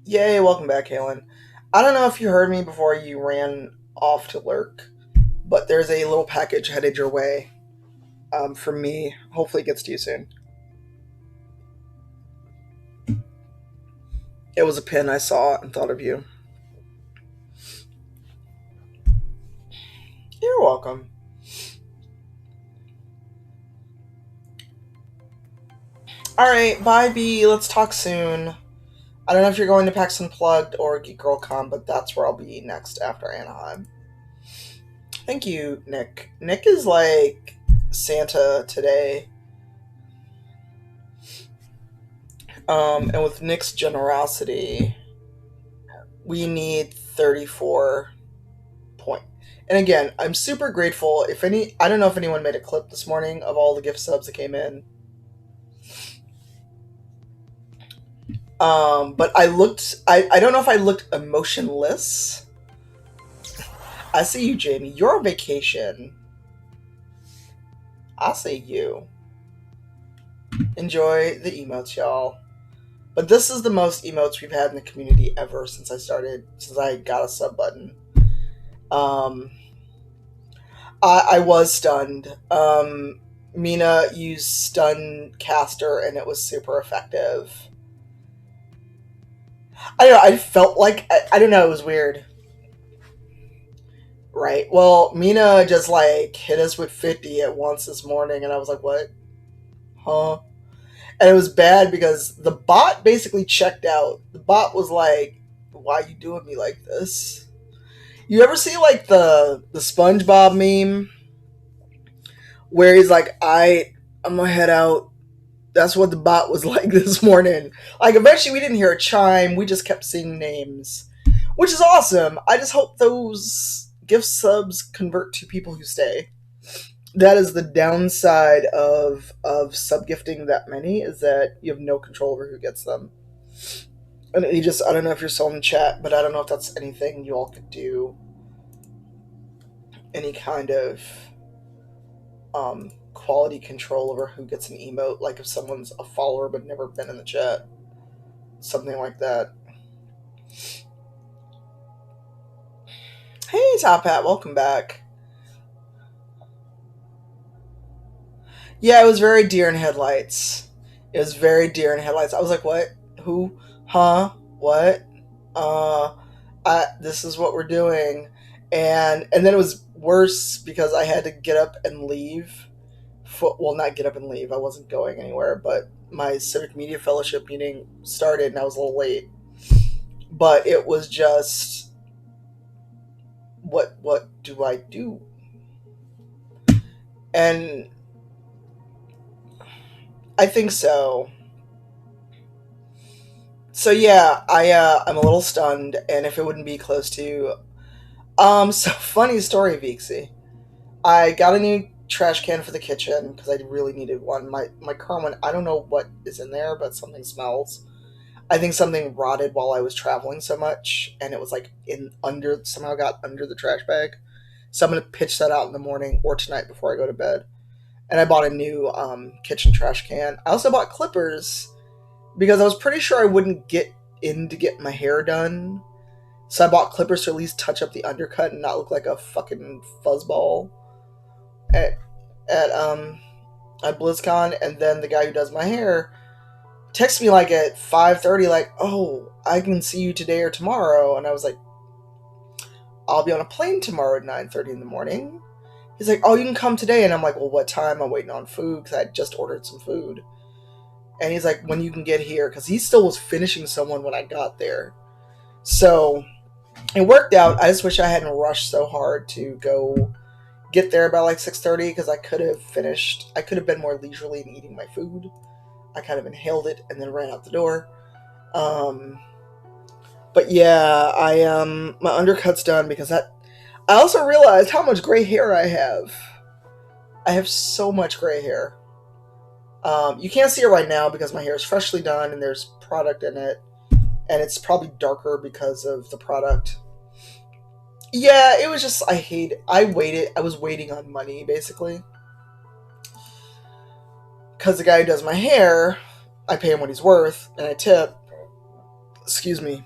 Yay, welcome back, Halen. I don't know if you heard me before you ran off to lurk, but there's a little package headed your way from me. Hopefully it gets to you soon. It was a pin I saw and thought of you. You're welcome. Alright, bye B. Let's talk soon. I don't know if you're going to PAX Unplugged or Geek Girl Con, but that's where I'll be next after Anaheim. Thank you, Nick. Nick is like Santa today. And with Nick's generosity, we need 34 point. And again, I'm super grateful. If any, I don't know if anyone made a clip this morning of all the gift subs that came in. But I looked. I don't know if I looked emotionless. I see you, Jamie. You're on vacation. I see you. Enjoy the emotes, y'all. But this is the most emotes we've had in the community ever since I got a sub button. Um, I was stunned. Mina used stun caster and it was super effective. I don't know, I felt like, I don't know, it was weird. Right. Well, Mina just like hit us with 50 at once this morning and I was like, what? Huh? And it was bad because the bot basically checked out. The bot was like, why are you doing me like this? You ever see like the SpongeBob meme where he's like, I'm gonna head out. That's what the bot was like this morning. Like eventually we didn't hear a chime, we just kept seeing names. Which is awesome. I just hope those gift subs convert to people who stay. That is the downside of sub gifting that many, is that you have no control over who gets them. And you just, I don't know if you're still in the chat, but I don't know if that's anything you all could do. Any kind of quality control over who gets an emote, like if someone's a follower but never been in the chat, something like that. Hey Top Hat, welcome back. Yeah, it was very deer in headlights. It was very deer in headlights. I was like, what? Who? Huh? What? Uh, this is what we're doing. And then it was worse because I had to get up and leave. Well, not get up and leave. I wasn't going anywhere, but my civic media fellowship meeting started and I was a little late. But it was just, what do I do? And I think so. So yeah, I'm a little stunned, and if it wouldn't be close to, so funny story, Vixie. I got a new trash can for the kitchen because I really needed one. My current one, I don't know what is in there, but something smells. I think something rotted while I was traveling so much, and it was like in under somehow got under the trash bag. So I'm gonna pitch that out in the morning or tonight before I go to bed. And I bought a new kitchen trash can. I also bought clippers because I was pretty sure I wouldn't get in to get my hair done. So I bought clippers to at least touch up the undercut and not look like a fucking fuzzball at at um at BlizzCon. And then the guy who does my hair texted me like at 5:30, like, "Oh, I can see you today or tomorrow." And I was like, "I'll be on a plane tomorrow at 9:30 in the morning." He's like, "Oh, you can come today." And I'm like, "Well, what time?" I'm waiting on food because I had just ordered some food. And he's like, "When you can get here," because he still was finishing someone when I got there. So it worked out. I just wish I hadn't rushed so hard to go get there about like 6:30 because I could have finished. I could have been more leisurely in eating my food. I kind of inhaled it and then ran out the door. Um, but yeah, my undercut's done because that. I also realized how much gray hair I have. I have so much gray hair. You can't see it right now because my hair is freshly done and there's product in it, and it's probably darker because of the product. Yeah, it was just I was waiting on money basically because the guy who does my hair, I pay him what he's worth and I tip. Excuse me.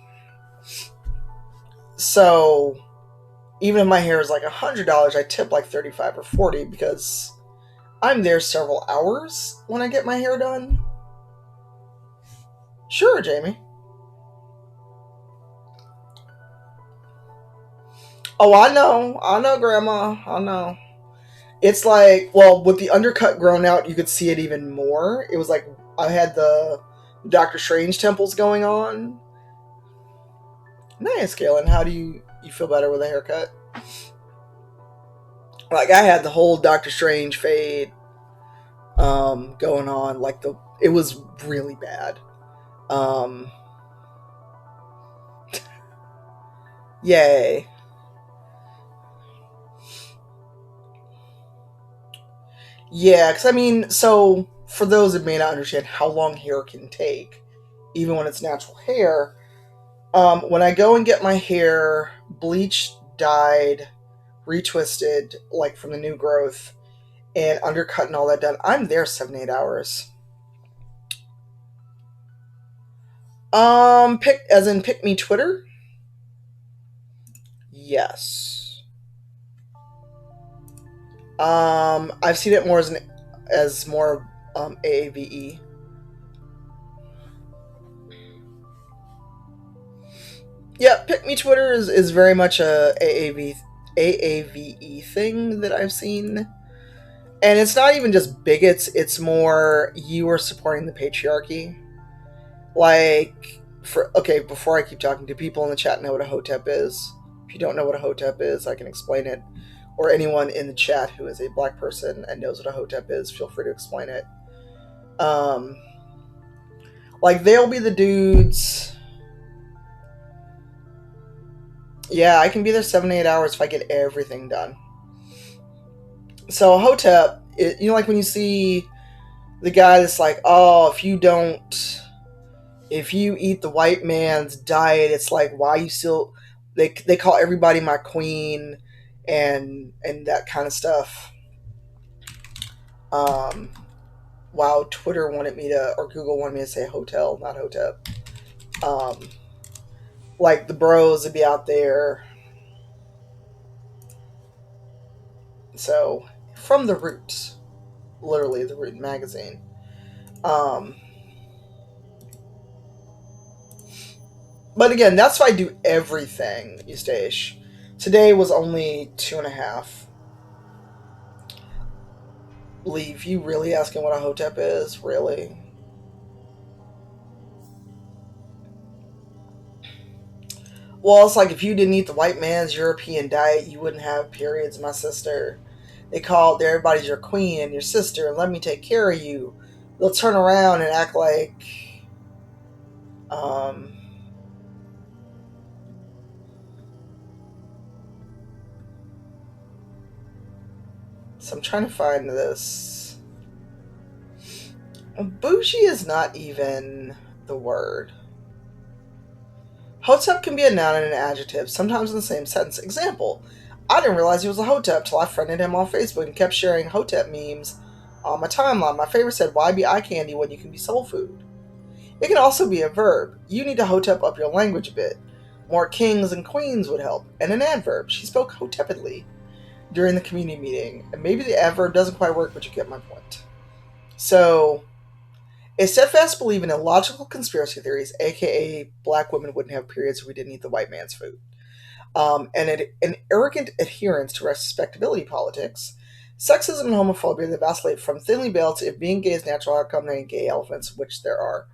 So even if my hair is like $100, I tip like 35 or 40 because I'm there several hours when I get my hair done. Sure, Jamie. Oh, I know, Grandma, I know. It's like, well, with the undercut grown out, you could see it even more. It was like I had the Doctor Strange temples going on. Nice, Galen. How do you feel better with a haircut? Like I had the whole Doctor Strange fade going on. Like it was really bad. Um, Yay. Yeah, because I mean, so for those that may not understand how long hair can take, even when it's natural hair, when I go and get my hair bleached, dyed, retwisted, like from the new growth, and undercut and all that done, I'm there 7 8 hours. Pick as in pick me Twitter. Yes. I've seen it more as more AAVE. Yeah, pick me Twitter is very much a AAVE thing that I've seen. And it's not even just bigots, it's more you are supporting the patriarchy. Like for okay, before I keep talking, do people in the chat know what a hotep is? If you don't know what a hotep is, I can explain it. Or anyone in the chat who is a black person and knows what a hotep is, feel free to explain it. Um like they'll be the dudes. Yeah, I can be there 7 8 hours if I get everything done. So a hotep, like when you see the guy that's like, oh, if you eat the white man's diet, it's like, why you still, they call everybody my queen, and that kind of stuff. Um, wow, Twitter wanted me to, or Google wanted me to say hotel, not hotep. Um, like the bros would be out there. So from the Roots, literally the Root magazine. Um, but again, that's why I do everything, Eustace. Today was only 2.5. Leave, you really asking what a hotep is? Really? Well, it's like if you didn't eat the white man's European diet, you wouldn't have periods, my sister. They called everybody's your queen and your sister, and let me take care of you. They'll turn around and act like, um, so I'm trying to find this. Bougie is not even the word. Hotep can be a noun and an adjective, sometimes in the same sentence. Example: I didn't realize he was a Hotep till I friended him on Facebook and kept sharing Hotep memes on my timeline. My favorite said, why be eye candy when you can be soul food? It can also be a verb. You need to Hotep up your language a bit. More kings and queens would help. And an adverb. She spoke Hotepidly during the community meeting. And maybe the adverb doesn't quite work, but you get my point. So, a steadfast belief in illogical conspiracy theories, aka black women wouldn't have periods if we didn't eat the white man's food, an arrogant adherence to respectability politics, sexism and homophobia that vacillate from thinly veiled to if being gay is natural outcome and gay elephants, which there are,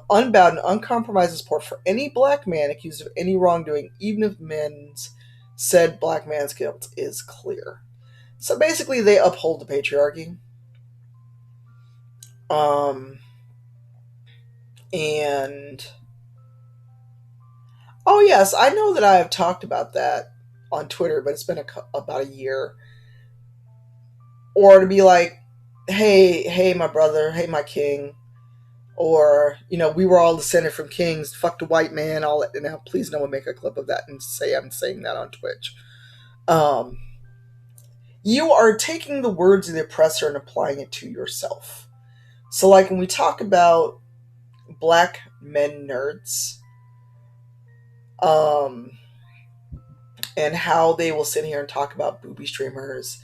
unbound and uncompromising support for any black man accused of any wrongdoing, even if men's said black man's guilt is clear. So basically, they uphold the patriarchy. Um, and oh yes, I know that I have talked about that on Twitter, but it's been about a year. Or to be like, hey, my brother, hey, my king, or we were all descended from kings. Fuck the white man. All that. Now, please, no one make a clip of that and say I'm saying that on Twitch. Um, you are taking the words of the oppressor and applying it to yourself. So, like when we talk about black men nerds, um, and how they will sit here and talk about booby streamers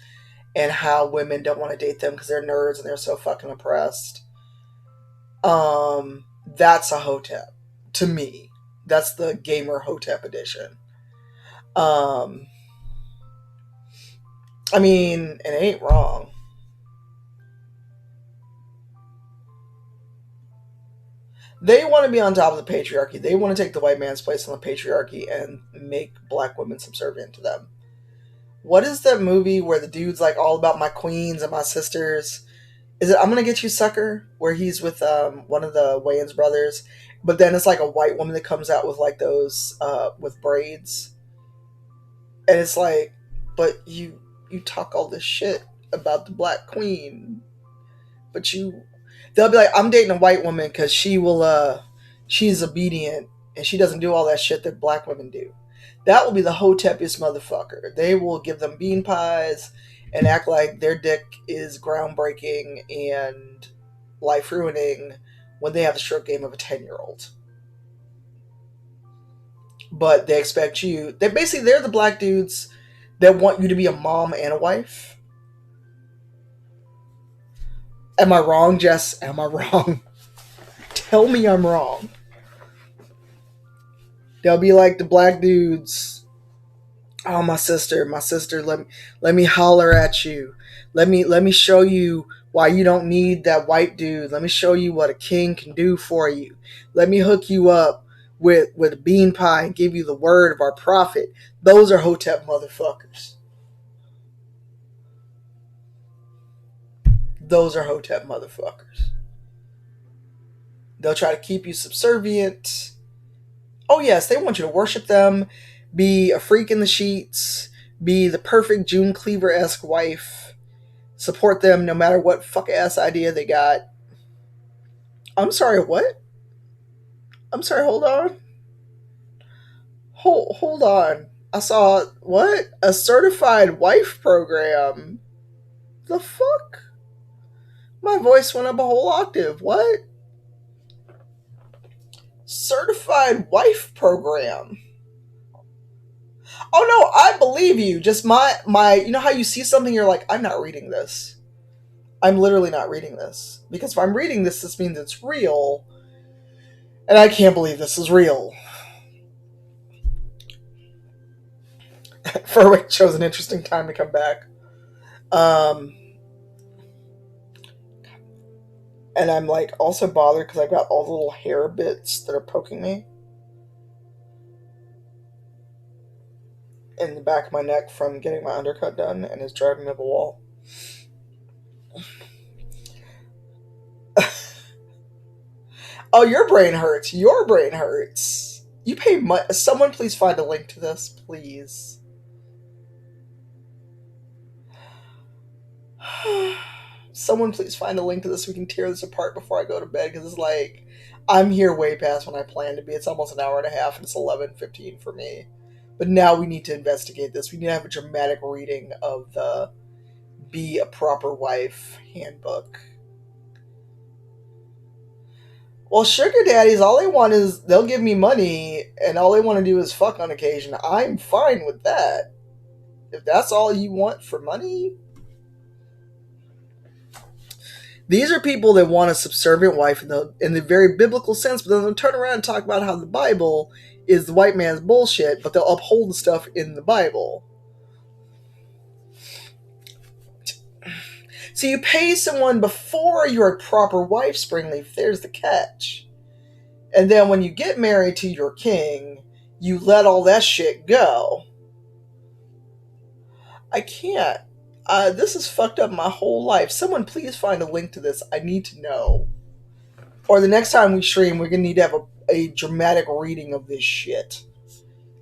and how women don't want to date them because they're nerds and they're so fucking oppressed. That's a hotep to me. That's the gamer hotep edition. Um, I mean, it ain't wrong. They want to be on top of the patriarchy. They want to take the white man's place in the patriarchy and make black women subservient to them. What is that movie where the dude's like all about my queens and my sisters? Is it I'm Gonna Get You Sucker? Where he's with one of the Wayans brothers, but then it's like a white woman that comes out with like those with braids, and it's like, but you talk all this shit about the black queen, but you they'll be like, I'm dating a white woman because she's obedient and she doesn't do all that shit that black women do. That will be the hotepiest motherfucker. They will give them bean pies and act like their dick is groundbreaking and life ruining when they have the stroke game of a 10-year-old. But they expect you. They basically they're the black dudes that want you to be a mom and a wife. Am I wrong, Jess? Am I wrong? Tell me I'm wrong. They'll be like the black dudes. Oh, my sister, let me holler at you. Let me show you why you don't need that white dude. Let me show you what a king can do for you. Let me hook you up with a bean pie and give you the word of our prophet. Those are hotep motherfuckers. Those are hotep motherfuckers. They'll try to keep you subservient. Oh yes, they want you to worship them, be a freak in the sheets, be the perfect June Cleaver-esque wife, support them no matter what fuck ass idea they got. I'm sorry, what? I'm sorry, hold on. Hold on. I saw what? A certified wife program. The fuck? My voice went up a whole octave. What? Certified wife program. Oh no, I believe you. Just my you know how you see something you're like, I'm not reading this. I'm literally not reading this. Because if I'm reading this, this means it's real. And I can't believe this is real. Furwick chose an interesting time to come back. Um, and I'm like also bothered because I've got all the little hair bits that are poking me in the back of my neck from getting my undercut done and is driving me up a wall. Oh, your brain hurts. Your brain hurts. You pay money. Someone please find a link to this, please. Someone please find a link to this so we can tear this apart before I go to bed because it's like I'm here way past when I plan to be. It's almost an hour and a half and it's 11:15 for me. But now we need to investigate this. We need to have a dramatic reading of the Be a Proper Wife handbook. Well, sugar daddies, all they want is they'll give me money and all they want to do is fuck on occasion. I'm fine with that. If that's all you want for money, these are people that want a subservient wife in the very biblical sense, but then they'll turn around and talk about how the Bible is the white man's bullshit, but they'll uphold the stuff in the Bible. So you pay someone before you're a proper wife, Springleaf. There's the catch. And then when you get married to your king, you let all that shit go. I can't. This has fucked up my whole life. Someone please find a link to this. I need to know. Or the next time we stream, we're going to need to have a dramatic reading of this shit.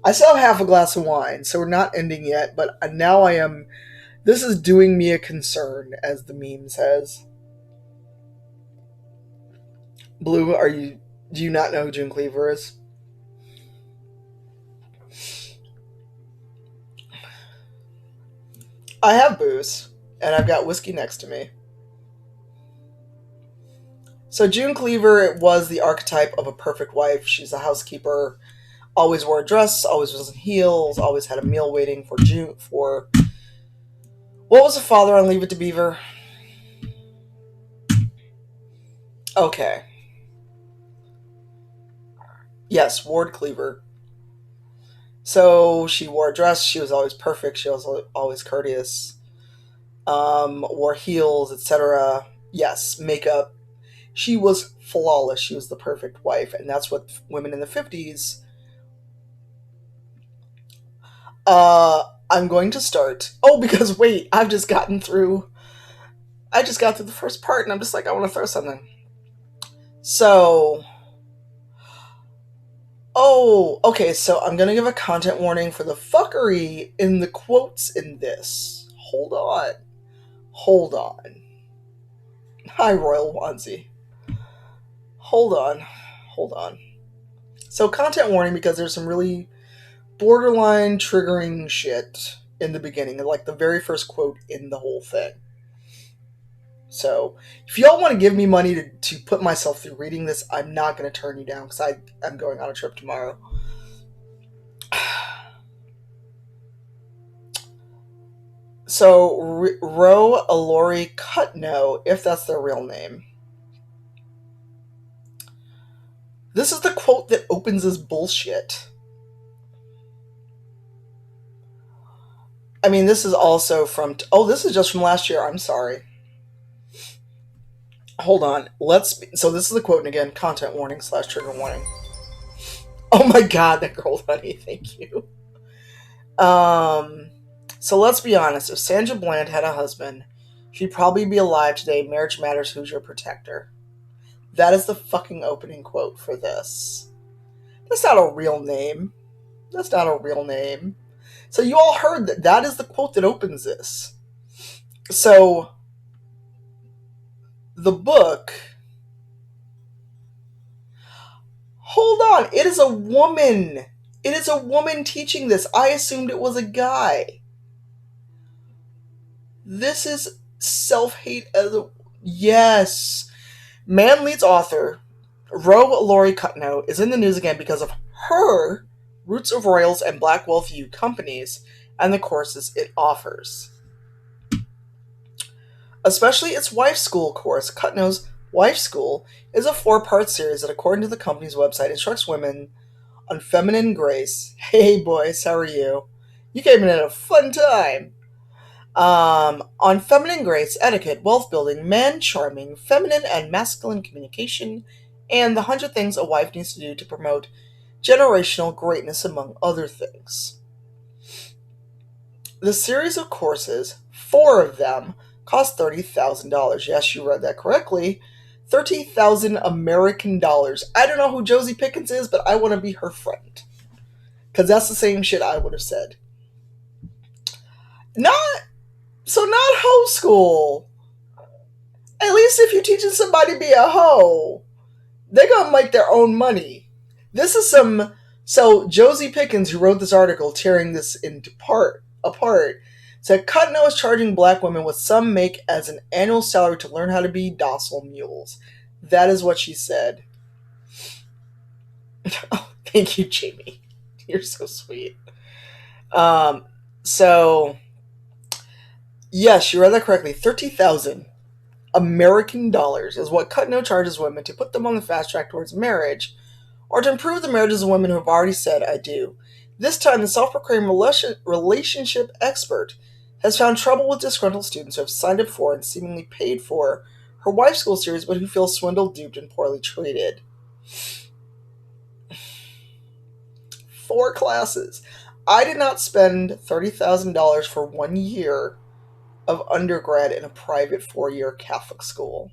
I still have half a glass of wine, so we're not ending yet, but now I am. This is doing me a concern, as the meme says. Blue, do you not know who June Cleaver is? I have booze, and I've got whiskey next to me. So June Cleaver was the archetype of a perfect wife. She's a housekeeper, always wore a dress, always was in heels, always had a meal waiting for June. For what was the father on Leave It to Beaver? Okay. Yes, Ward Cleaver. So she wore a dress. She was always perfect. She was always courteous. Wore heels, etc. Yes, makeup. She was flawless. She was the perfect wife, and that's what women in the 50s. I'm going to start. Oh, because wait, I've just gotten through. I just got through the first part, and I'm just like, I want to throw something. So, oh, okay. So I'm gonna give a content warning for the fuckery in the quotes in this. Hold on. Hi, Royal Onesie. Hold on, hold on. So content warning because there's some really borderline triggering shit in the beginning, like the very first quote in the whole thing. So, if y'all want to give me money to put myself through reading this, I'm not going to turn you down because I'm going on a trip tomorrow. So, Ro Alori Cutno, if that's their real name. This is the quote that opens this bullshit. I mean, this is also from. Oh, this is just from last year. I'm sorry. Hold on. So this is the quote, and again, content warning / trigger warning. Oh my god, that girl, honey. Thank you. So let's be honest. If Sandra Bland had a husband, she'd probably be alive today. Marriage matters. Who's your protector? That is the fucking opening quote for this. That's not a real name. That's not a real name. So you all heard that. That is the quote that opens this. So the book. Hold on. It is a woman. It is a woman teaching this. I assumed it was a guy. This is self-hate as a... Yes. Man leads author Ro Lori Cutno is in the news again because of her Roots of Royals and Black Wealth U companies and the courses it offers. Especially its Wife School course. Cutno's Wife School is a 4-part series that, according to the company's website, instructs women on feminine grace. Hey boys, how are you? You came in at a fun time. On feminine grace, etiquette, wealth building, man charming, feminine and masculine communication, and the 100 things a wife needs to do to promote generational greatness, among other things. The series of courses, 4 of them, cost $30,000. Yes, you read that correctly. 30,000 American dollars. I don't know who Josie Pickens is, but I want to be her friend. Because that's the same shit I would have said. Not hoe school. At least if you're teaching somebody to be a hoe, they're gonna make their own money. This is some... So Josie Pickens, who wrote this article tearing this apart, said Cutno is charging black women what some make as an annual salary to learn how to be docile mules. That is what she said. Oh, thank you, Jamie. You're so sweet. So yes, you read that correctly. 30,000 American dollars is what Cutno charges women to put them on the fast track towards marriage, or to improve the marriages of women who have already said I do. This time, the self-proclaimed relationship expert has found trouble with disgruntled students who have signed up for and seemingly paid for her Wife School series, but who feel swindled, duped, and poorly treated. 4 classes. I did not spend $30,000 for 1 year of undergrad in a private 4-year Catholic school.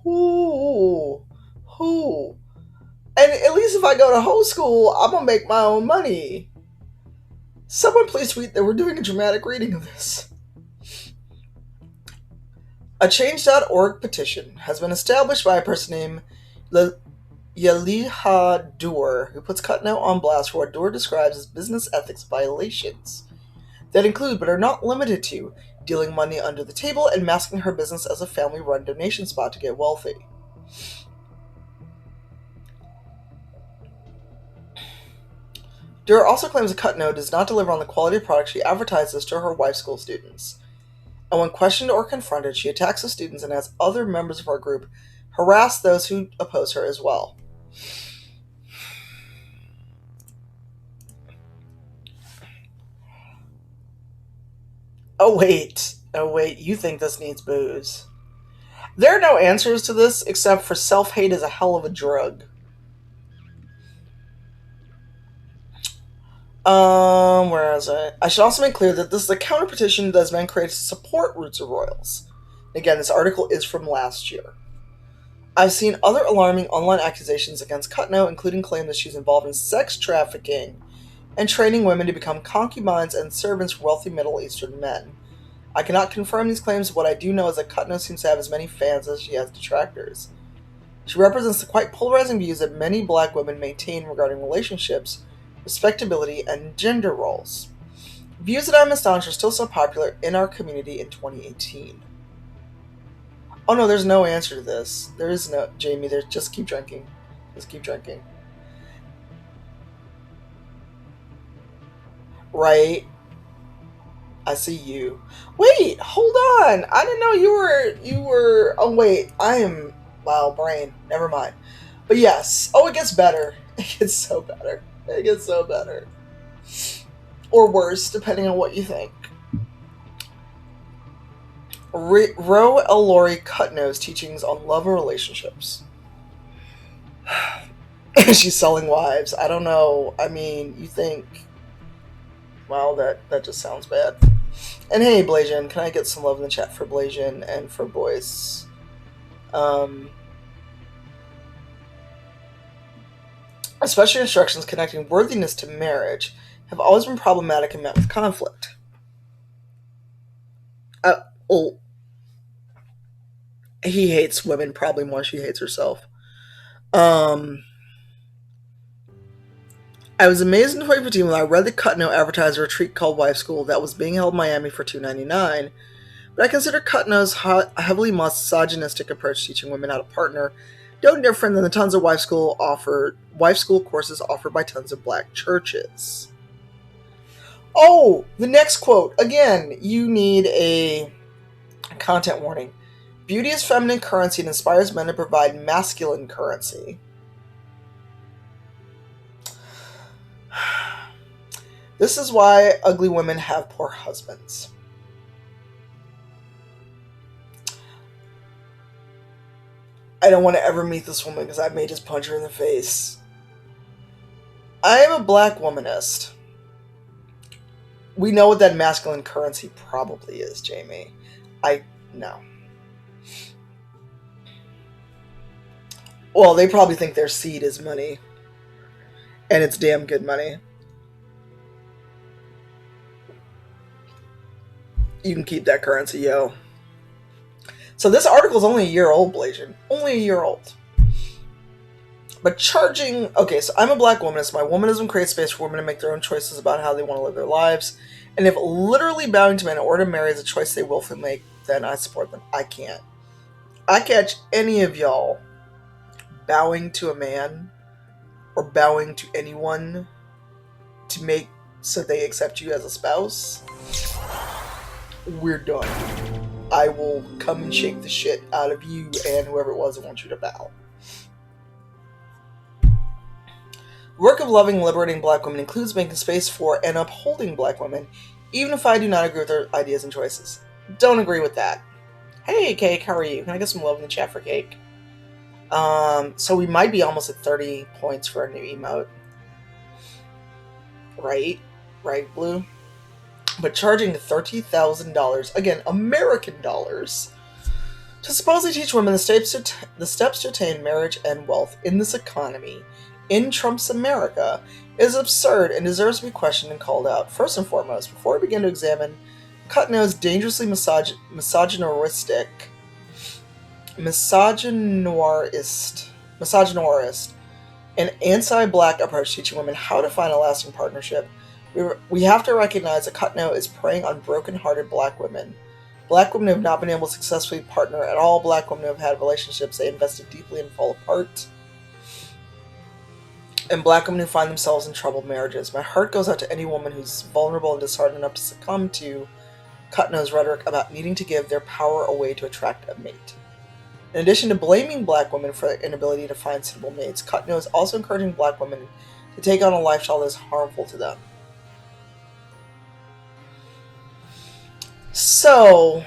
Who? And at least if I go to hoe school, I'm gonna make my own money. Someone please tweet that we're doing a dramatic reading of this. A Change.org petition has been established by a person named Yaliha Dur, who puts Cutno on blast for what Dur describes as business ethics violations that include, but are not limited to, dealing money under the table and masking her business as a family-run donation spot to get wealthy. Dur also claims that Cutno does not deliver on the quality of product she advertises to her Wife School students. And when questioned or confronted, she attacks the students and has other members of her group harass those who oppose her as well. Oh wait, you think this needs booze. There are no answers to this except for self-hate is a hell of a drug. Where is it? I should also make clear that this is a counter petition that has been created to support Roots of Royals. Again, this article is from last year. I've seen other alarming online accusations against Kutno, including claims that she's involved in sex trafficking and training women to become concubines and servants for wealthy Middle Eastern men. I cannot confirm these claims, but what I do know is that Kutno seems to have as many fans as she has detractors. She represents the quite polarizing views that many black women maintain regarding relationships, respectability, and gender roles. Views that I'm astonished are still so popular in our community in 2018. Oh no, there's no answer to this. There is no, Jamie, there's just keep drinking. Just keep drinking. Right? I see you. Wait, hold on. I didn't know you were oh wait, I am wow, brain. Never mind. But yes. Oh, it gets better. It gets so better. It gets so better. Or worse, depending on what you think. Ro Elori Cutno's teachings on love and relationships. She's selling wives. I don't know. I mean, you think, wow, that just sounds bad. And hey, Blasian, can I get some love in the chat for Blasian and for Boyce? Um, Especially instructions connecting worthiness to marriage have always been problematic and met with conflict. Uh, well, he hates women probably more than she hates herself. Um, I was amazed in 2015 when I read the Cutno advertised a retreat called Wife School that was being held in Miami for $299. But I consider Cutno's heavily misogynistic approach to teaching women how to partner no different than the tons of wife school courses offered by tons of black churches. Oh, the next quote. Again, you need a content warning. Beauty is feminine currency and inspires men to provide masculine currency. This is why ugly women have poor husbands. I don't want to ever meet this woman because I may just punch her in the face. I am a black womanist. We know what that masculine currency probably is, Jamie. I no. Well, they probably think their seed is money. And it's damn good money. You can keep that currency, yo. So this article is only a year old, Blasian. Only a year old. But charging... Okay, so I'm a black womanist. My womanism creates space for women to make their own choices about how they want to live their lives. And if literally bowing to men in order to marry is a choice they willfully make, then I support them. I can't. I catch any of y'all bowing to a man or bowing to anyone to make so they accept you as a spouse, we're done. I will come and shake the shit out of you and whoever it was that wants you to bow. Work of loving and liberating black women includes making space for and upholding black women, even if I do not agree with their ideas and choices. Don't agree with that. Hey, Cake, how are you? Can I get some love in the chat for Cake? So we might be almost at 30 points for a new emote. Right, Blue? But charging $30,000, again, American dollars, to supposedly teach women the steps to attain marriage and wealth in this economy, in Trump's America, is absurd and deserves to be questioned and called out. First and foremost, before we begin to examine Cutno's dangerously misogynoirist, and anti-black approach to teaching women how to find a lasting partnership, we have to recognize that Cutno is preying on broken-hearted black women. Black women who have not been able to successfully partner at all, black women who have had relationships they invested deeply and fall apart, and black women who find themselves in troubled marriages. My heart goes out to any woman who's vulnerable and disheartened enough to succumb to Cutno's rhetoric about needing to give their power away to attract a mate. In addition to blaming black women for their inability to find suitable mates, Cutno is also encouraging black women to take on a lifestyle that is harmful to them. So,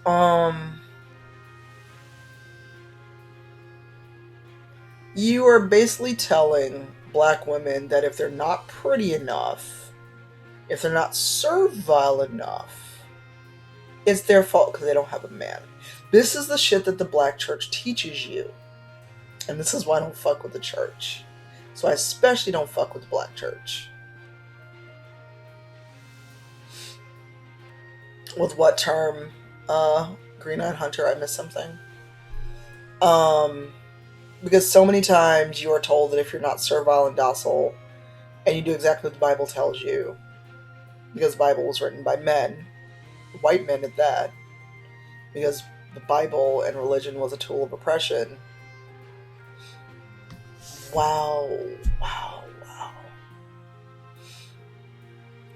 Um, you are basically telling black women that if they're not pretty enough, if they're not servile enough, it's their fault because they don't have a man. This is the shit that the black church teaches you. And this is why I don't fuck with the church. So I especially don't fuck with the black church. With what term? Green Eyed Hunter, I missed something. Um, because so many times you are told that if you're not servile and docile, and you do exactly what the Bible tells you, because the Bible was written by men, white men at that, because the Bible and religion was a tool of oppression. Wow, wow, wow.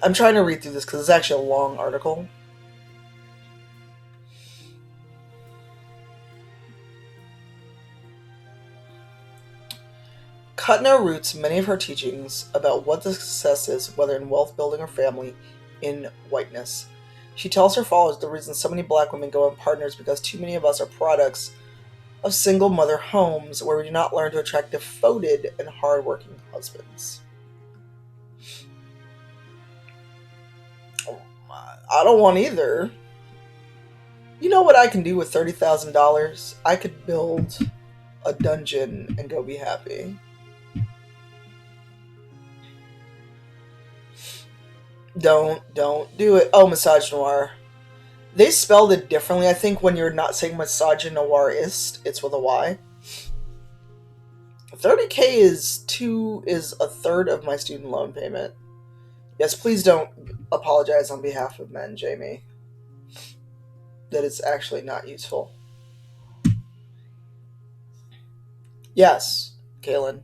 I'm trying to read through this because it's actually a long article. Kuttner roots many of her teachings about what the success is, whether in wealth building or family, in whiteness. She tells her followers the reason so many black women go unpartnered is because too many of us are products of single mother homes where we do not learn to attract devoted and hardworking husbands. I don't want either. You know what I can do with $30,000? I could build a dungeon and go be happy. Don't do it. Oh, misogynoir. They spelled it differently. I think when you're not saying misogynoirist, it's with a Y. 30K is a third of my student loan payment. Yes, please don't apologize on behalf of men, Jamie. That is actually not useful. Yes, Kaylin.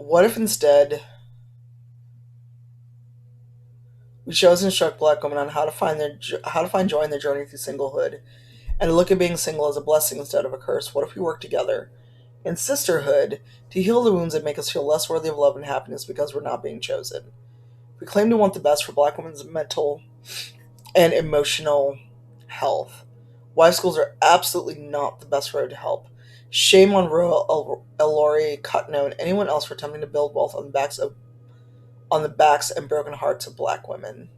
What if instead we chose to instruct black women on how to find joy in their journey through singlehood, and to look at being single as a blessing instead of a curse? What if we work together in sisterhood to heal the wounds that make us feel less worthy of love and happiness because we're not being chosen? We claim to want the best for black women's mental and emotional health. Wife schools are absolutely not the best road to help. Shame on Elori, Cutno, and anyone else for attempting to build wealth on the backs and broken hearts of black women.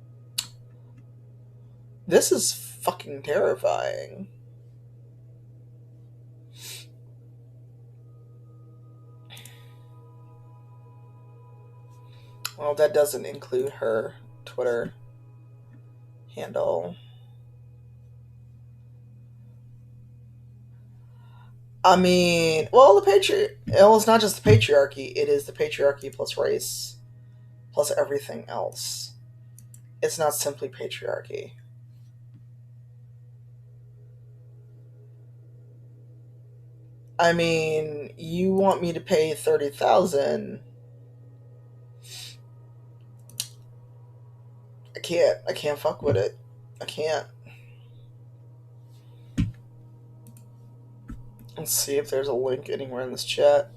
This is fucking terrifying. Well, that doesn't include her Twitter handle. I mean, well, well, it's not just the patriarchy. It is the patriarchy plus race plus everything else. It's not simply patriarchy. I mean, you want me to pay 30,000? I can't. I can't fuck with it. I can't. Let's see if there's a link anywhere in this chat.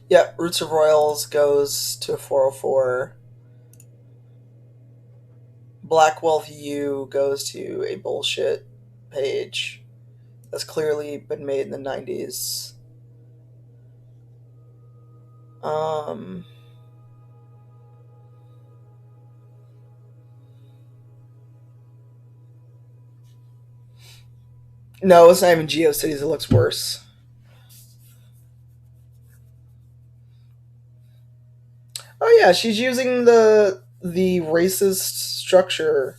Yeah, Roots of Royals goes to 404. Black Wealth U goes to a bullshit page that's clearly been made in the 90s. Um, no, it's not even GeoCities. It looks worse. Oh yeah, she's using the racist structure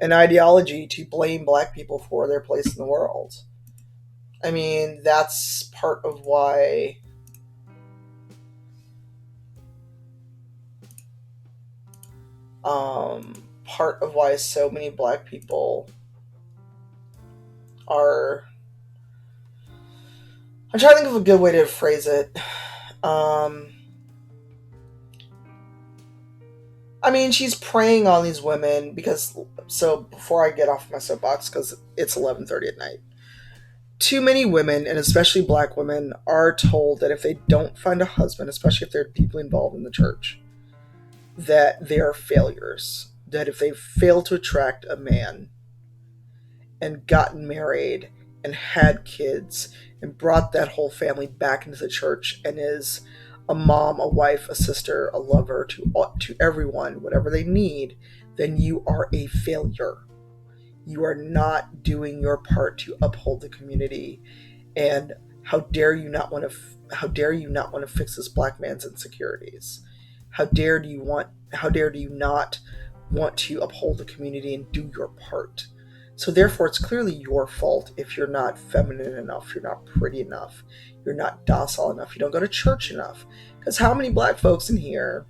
and ideology to blame black people for their place in the world. I mean, that's part of why so many black people are. I'm trying to think of a good way to phrase it. Um, I mean, she's preying on these women because. So before I get off my soapbox, because it's 11:30 at night. Too many women, and especially black women, are told that if they don't find a husband, especially if they're deeply involved in the church, that they are failures. That if they fail to attract a man and gotten married and had kids and brought that whole family back into the church and is a mom, a wife, a sister, a lover to everyone, whatever they need, then you are a failure. You are not doing your part to uphold the community. And how dare you not want to fix this black man's insecurities? How dare do you not want to uphold the community and do your part? So therefore it's clearly your fault if you're not feminine enough, you're not pretty enough, you're not docile enough, you don't go to church enough. Because how many black folks in here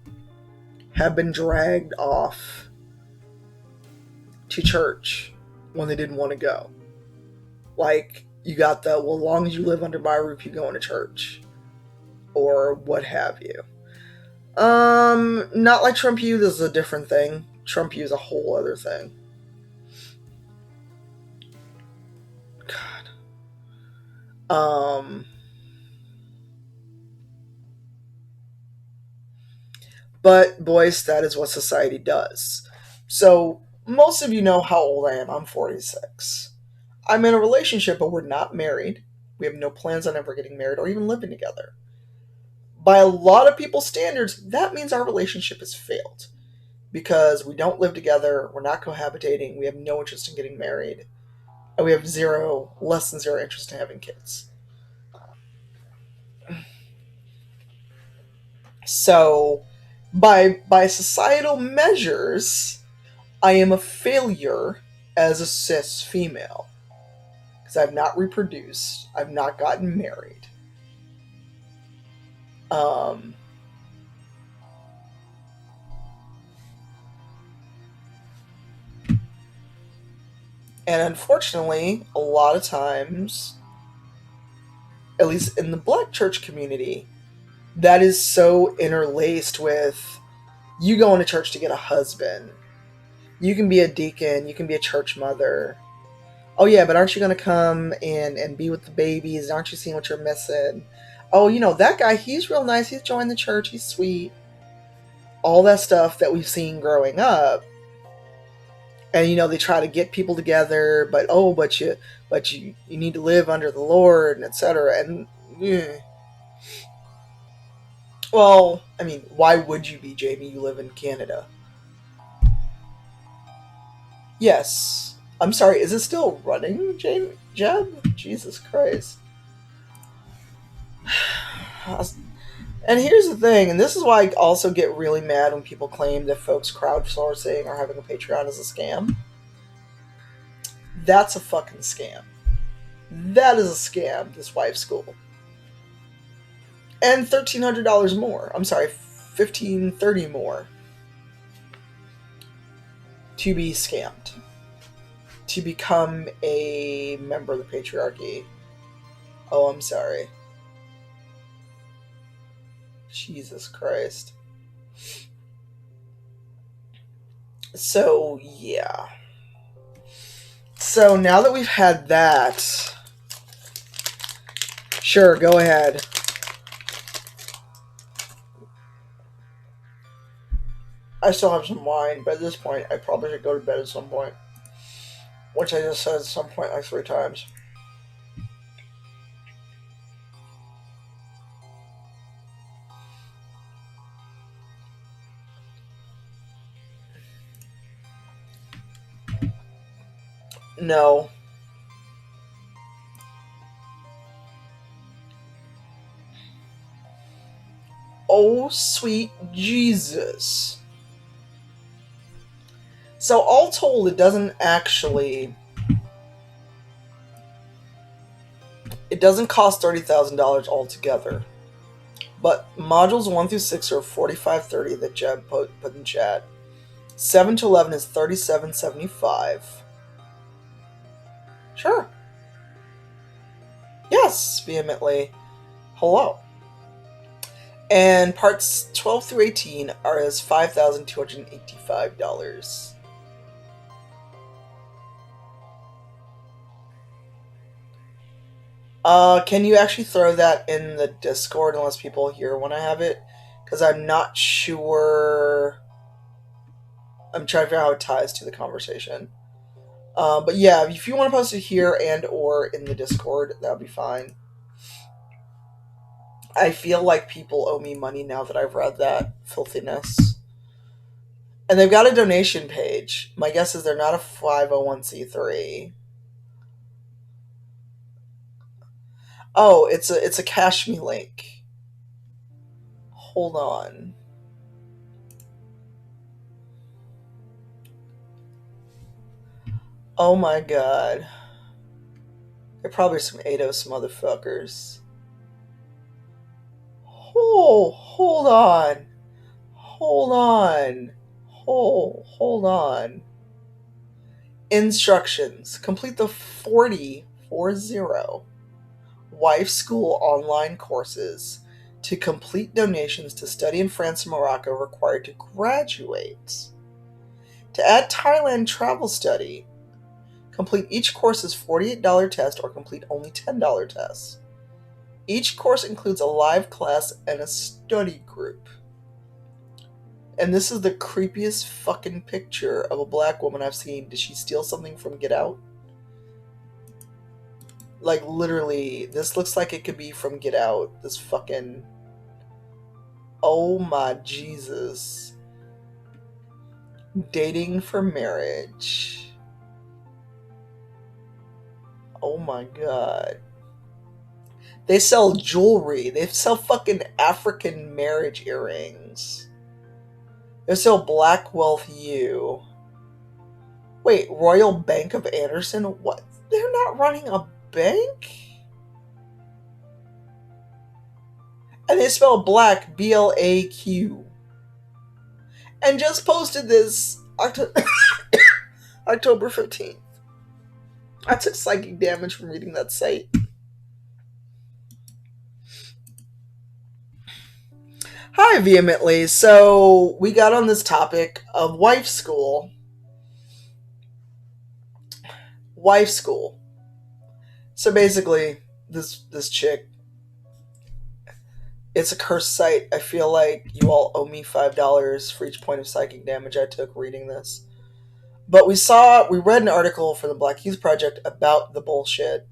have been dragged off to church when they didn't want to go? Like, you got the, well, as long as you live under my roof, you go into church. Or what have you. Not like Trump U, this is a different thing. Trump U is a whole other thing. God. But, boys, that is what society does. So, most of you know how old I am. I'm 46. I'm in a relationship, but we're not married. We have no plans on ever getting married or even living together. By a lot of people's standards, that means our relationship has failed. Because we don't live together, we're not cohabitating, we have no interest in getting married, and we have less than zero interest in having kids. So, by societal measures, I am a failure as a cis female. Because I've not reproduced, I've not gotten married. Um, and unfortunately, a lot of times, at least in the black church community, that is so interlaced with you going to church to get a husband. You can be a deacon, you can be a church mother. Oh yeah, but aren't you going to come and be with the babies? Aren't you seeing what you're missing? Oh, that guy, he's real nice. He's joined the church. He's sweet. All that stuff that we've seen growing up. And they try to get people together, but you need to live under the Lord, and etc. And well, I mean, why would you be, Jamie? You live in Canada. Yes. I'm sorry, is it still running, Jamie? Jeb? Jesus Christ. And here's the thing, and this is why I also get really mad when people claim that folks crowdsourcing or having a Patreon is a scam. That's a fucking scam. That is a scam, this wife school. And $1,300 more. I'm sorry, $1,530 more to be scammed. To become a member of the patriarchy. Oh, I'm sorry. Jesus Christ. So, yeah. So, now that we've had that... Sure, go ahead. I still have some wine, but at this point, I probably should go to bed at some point. Which I just said at some point like 3 times. No. Oh, sweet Jesus. So, all told, it doesn't cost $30,000 altogether. But modules 1 through 6 are $45.30 that Jeb put in chat. 7 to 11 is $37.75. Sure. Yes, vehemently. Hello. And parts 12 through 18 are as $5,285. Can you actually throw that in the Discord unless people hear when I have it? Because I'm not sure. I'm trying to figure out how it ties to the conversation. But yeah, if you want to post it here and or in the Discord, that would be fine. I feel like people owe me money now that I've read that filthiness. And they've got a donation page. My guess is they're not a 501c3. Oh, it's a cash me link. Hold on. Oh my god. They're probably some ADOS motherfuckers. Oh, hold on. Hold on. Hold on. Instructions. Complete the 40 wife school online courses to complete donations to study in France and Morocco required to graduate. To add Thailand travel study, complete each course's $48 test or complete only $10 tests. Each course includes a live class and a study group. And this is the creepiest fucking picture of a black woman I've seen. Did she steal something from Get Out? Like, literally, this looks like it could be from Get Out. This fucking... Oh my Jesus. Dating for marriage. Oh my god. They sell jewelry. They sell fucking African marriage earrings. They sell Black Wealth U. Wait, Royal Bank of Anderson? What? They're not running a bank? And they spell black, BLAQ. And just posted this October 15th. I took psychic damage from reading that site. Hi, vehemently. So, we got on this topic of wife school. Wife school. So basically, this chick, it's a cursed site. I feel like you all owe me $5 for each point of psychic damage I took reading this. But we read an article for the Black Youth Project about the bullshit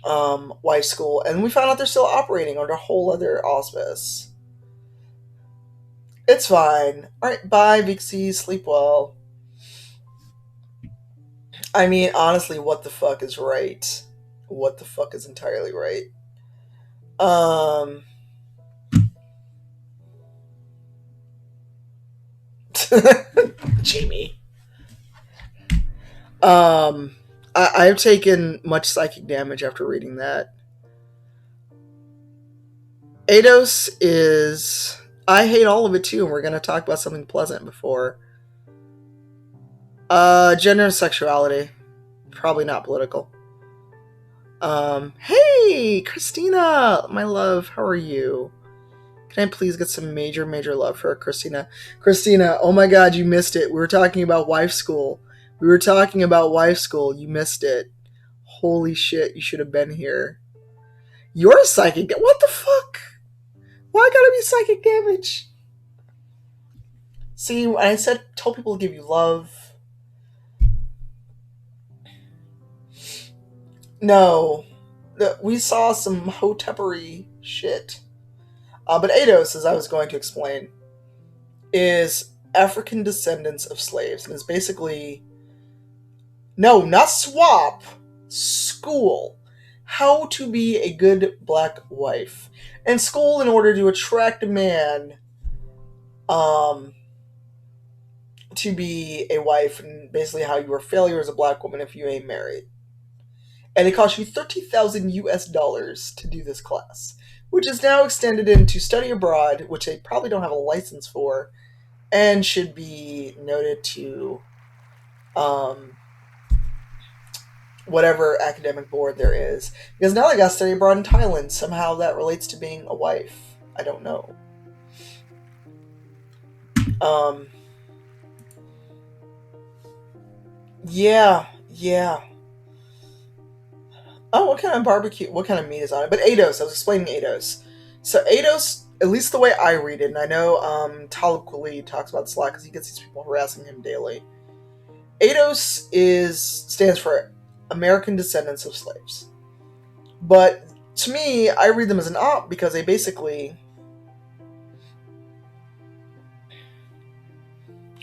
wife school, and we found out they're still operating under a whole other auspice. It's fine. Alright, bye, Vixie. Sleep well. I mean, honestly, what the fuck is right? What the fuck is entirely right? Jamie. I've taken much psychic damage after reading that. ADOS is... I hate all of it too, and we're going to talk about something pleasant before. Gender and sexuality. Probably not political. Hey, Christina, my love, how are you? Can I please get some major, major love for Christina? Christina, oh my god, you missed it. We were talking about wife school. You missed it. Holy shit, you should have been here. You're psychic. What the fuck? Why gotta be psychic damage? See, when I told people to give you love. No. We saw some hotepery shit. But ADOS, as I was going to explain, is African descendants of slaves, and is basically... No, not swap. School. How to be a good black wife. And school in order to attract a man to be a wife, and basically how you are a failure as a black woman if you ain't married. And it costs you $30,000 to do this class, which is now extended into study abroad, which they probably don't have a license for, and should be noted to whatever academic board there is. Because now they got to study abroad in Thailand. Somehow that relates to being a wife. I don't know. Yeah. Oh, what kind of barbecue? What kind of meat is on it? But Ados, I was explaining Ados. So Ados, at least the way I read it, and I know Talib Kweli talks about this a lot because he gets these people harassing him daily. Ados stands for American Descendants of Slaves. But to me, I read them as an op because they basically.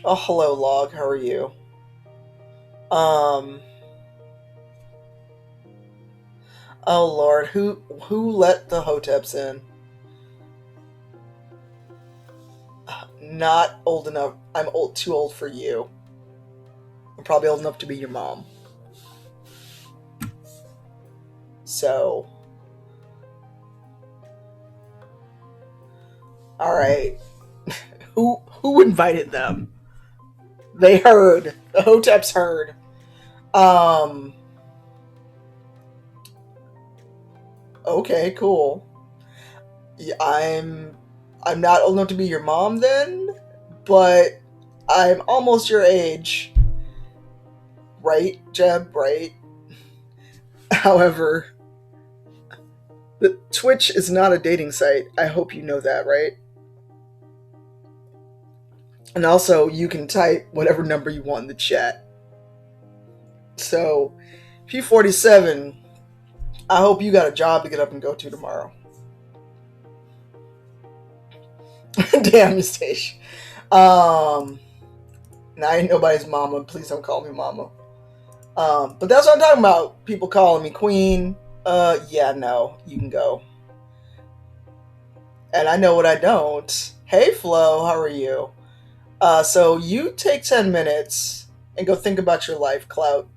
Oh, hello, Log. How are you? Um. Oh Lord, who let the Hoteps in? Not old enough. I'm too old for you. I'm probably old enough to be your mom. So, all right. Who invited them? They heard. The Hoteps heard. Um. Okay, cool. Yeah, I'm not old enough to be your mom then, but I'm almost your age. Right, Jeb? Right. However, the Twitch is not a dating site. I hope you know that, right? And also, you can type whatever number you want in the chat. So, P47, I hope you got a job to get up and go to tomorrow. Damn, Eustace. Now I ain't nobody's mama. Please don't call me mama. But that's what I'm talking about. People calling me queen. Yeah, no, you can go. And I know what I don't. Hey, Flo, how are you? So you take 10 minutes and go think about your life, Clout.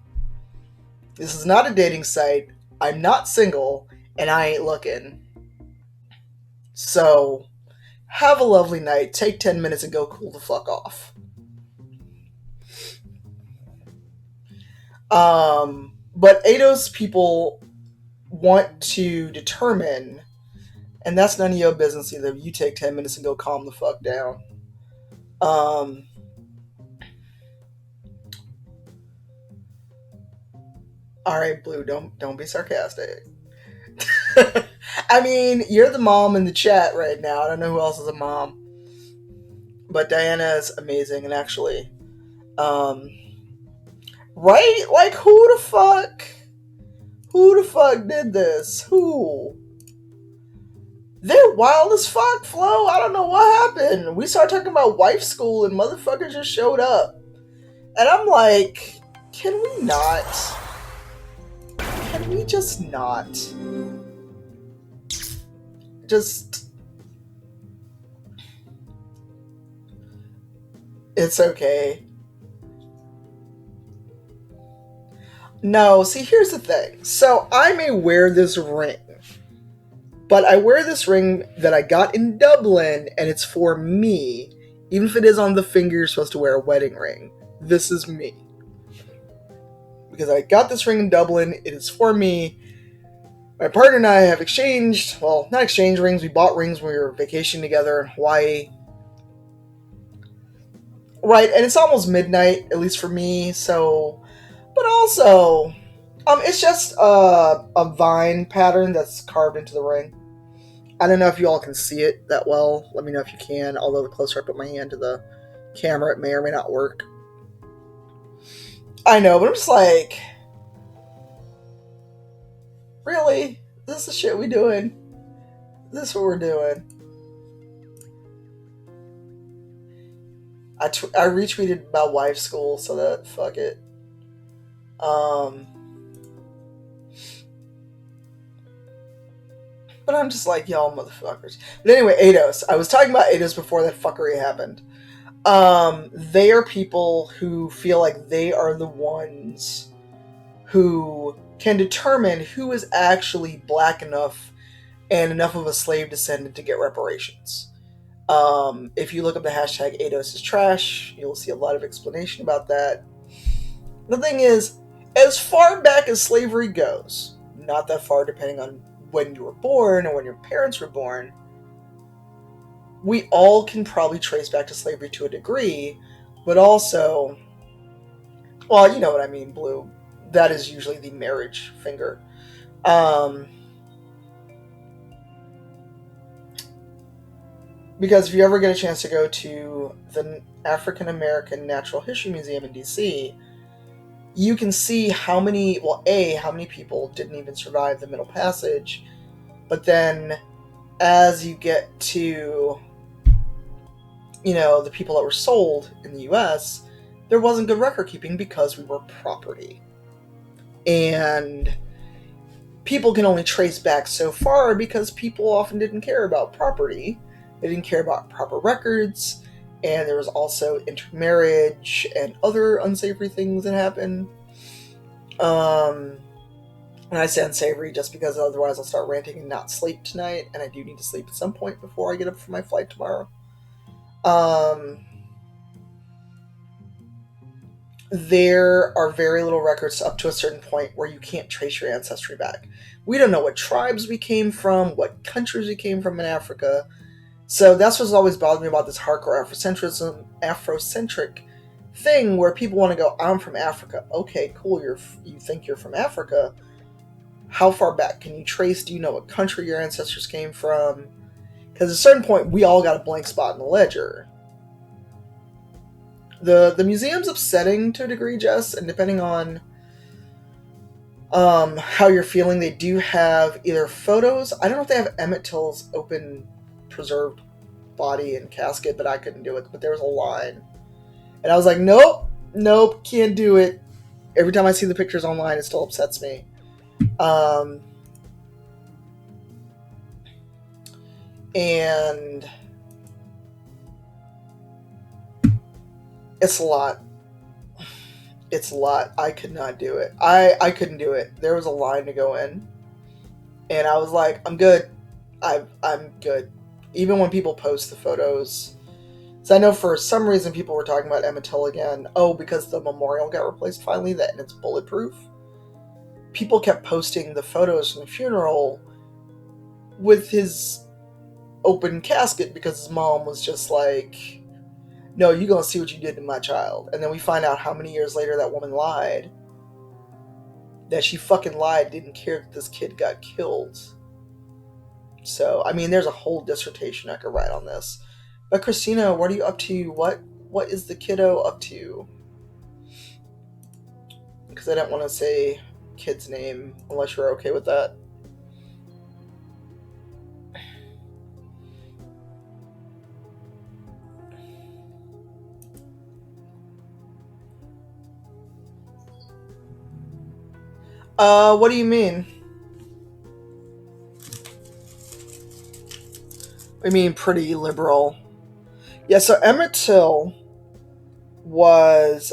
This is not a dating site. I'm not single, and I ain't looking. So, have a lovely night. Take 10 minutes and go cool the fuck off. But ADOS people want to determine, and that's none of your business either. You take 10 minutes and go calm the fuck down. Alright, Blue, don't be sarcastic. I mean, you're the mom in the chat right now. I don't know who else is a mom. But Diana is amazing, and actually, right? Like, who the fuck did this? Who? They're wild as fuck, Flo. I don't know what happened. We started talking about wife school, and motherfuckers just showed up. And I'm like, can we not? Can we just not? Just... It's okay. No, see, here's the thing. So, I may wear this ring, but I wear this ring that I got in Dublin, and it's for me. Even if it is on the finger, you're supposed to wear a wedding ring. This is me. Because I got this ring in Dublin, it is for me. My partner and I have exchanged, well, not exchanged rings, we bought rings when we were vacationing together in Hawaii. Right, and it's almost midnight, at least for me, so... But also, it's just a vine pattern that's carved into the ring. I don't know if you all can see it that well. Let me know if you can, although the closer I put my hand to the camera, it may or may not work. I know, but I'm just like... Really? This is the shit we doing? This is what we're doing. I retweeted about wife school, so that, fuck it. But I'm just like, y'all motherfuckers. But anyway, ADOS. I was talking about ADOS before that fuckery happened. They are people who feel like they are the ones who can determine who is actually black enough and enough of a slave descendant to get reparations. If you look up the hashtag ADOS is trash, you'll see a lot of explanation about that. The thing is, as far back as slavery goes, not that far depending on when you were born or when your parents were born, we all can probably trace back to slavery to a degree, but also, well, you know what I mean, Blue. That is usually the marriage finger. Um, because if you ever get a chance to go to the African American Natural History Museum in DC, you can see how many, well, A, how many people didn't even survive the Middle Passage, but then as you get to, the people that were sold in the US, there wasn't good record keeping because we were property. And people can only trace back so far because people often didn't care about property. They didn't care about proper records, and there was also intermarriage and other unsavory things that happened. And I say unsavory just because otherwise I'll start ranting and not sleep tonight, and I do need to sleep at some point before I get up for my flight tomorrow. There are very little records up to a certain point where you can't trace your ancestry back. We don't know what tribes we came from, what countries we came from in Africa. So that's what's always bothered me about this hardcore Afrocentric thing where people want to go, I'm from Africa. Okay, cool, you think you're from Africa. How far back can you trace? Do you know what country your ancestors came from? Because at a certain point, we all got a blank spot in the ledger. The museum's upsetting to a degree, Jess, and depending on how you're feeling, they do have either photos. I don't know if they have Emmett Till's open preserved body and casket, but I couldn't do it. But there was a line, and I was like, nope, can't do it. Every time I see the pictures online, it still upsets me. And it's a lot. It's a lot. I could not do it. I couldn't do it. There was a line to go in, and I was like, I'm good. I'm good. Even when people post the photos, so I know for some reason people were talking about Emmett Till again. Oh, because the memorial got replaced finally, that and it's bulletproof. People kept posting the photos from the funeral with his open casket because his mom was just like, no, you're gonna see what you did to my child. And then we find out how many years later that woman lied. That she fucking lied, didn't care that this kid got killed. So, I mean, there's a whole dissertation I could write on this. But Christina, what are you up to? What is the kiddo up to? Because I don't want to say kid's name unless you're okay with that. What do you mean? I mean pretty liberal. Yeah, so Emmett Till was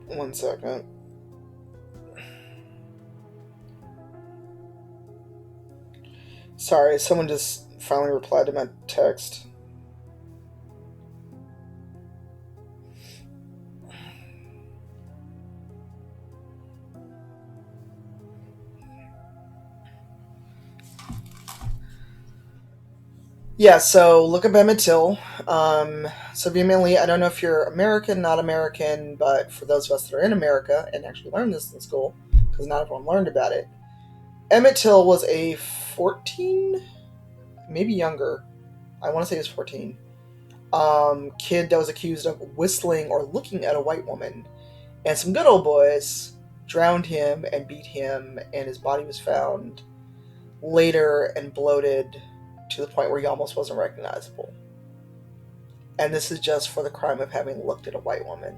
one second. Sorry, someone just finally replied to my text. Yeah, so look up Emmett Till. So vehemently, I don't know if you're American, not American, but for those of us that are in America and actually learned this in school, because not everyone learned about it, Emmett Till was a 14, maybe younger, I want to say he was 14, kid that was accused of whistling or looking at a white woman. And some good old boys drowned him and beat him, and his body was found later and bloated to the point where he almost wasn't recognizable. And this is just for the crime of having looked at a white woman.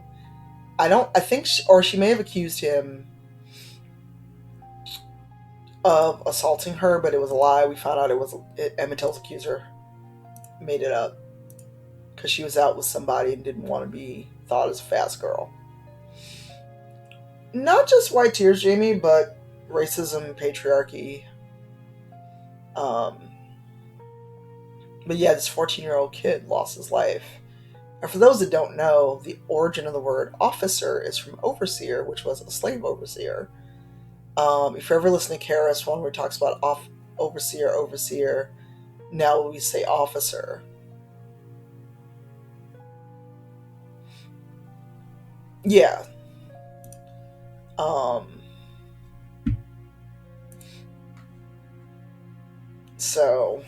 I think, or she may have accused him of assaulting her, but it was a lie. We found out Emmett Till's accuser made it up because she was out with somebody and didn't want to be thought as a fast girl. Not just white tears, Jamie, but racism, patriarchy. Um, but yeah, this 14-year-old kid lost his life. And for those that don't know, the origin of the word officer is from overseer, which was a slave overseer. If you ever listen to KRS One where he talks about overseer, now we say officer. Yeah. Um, so,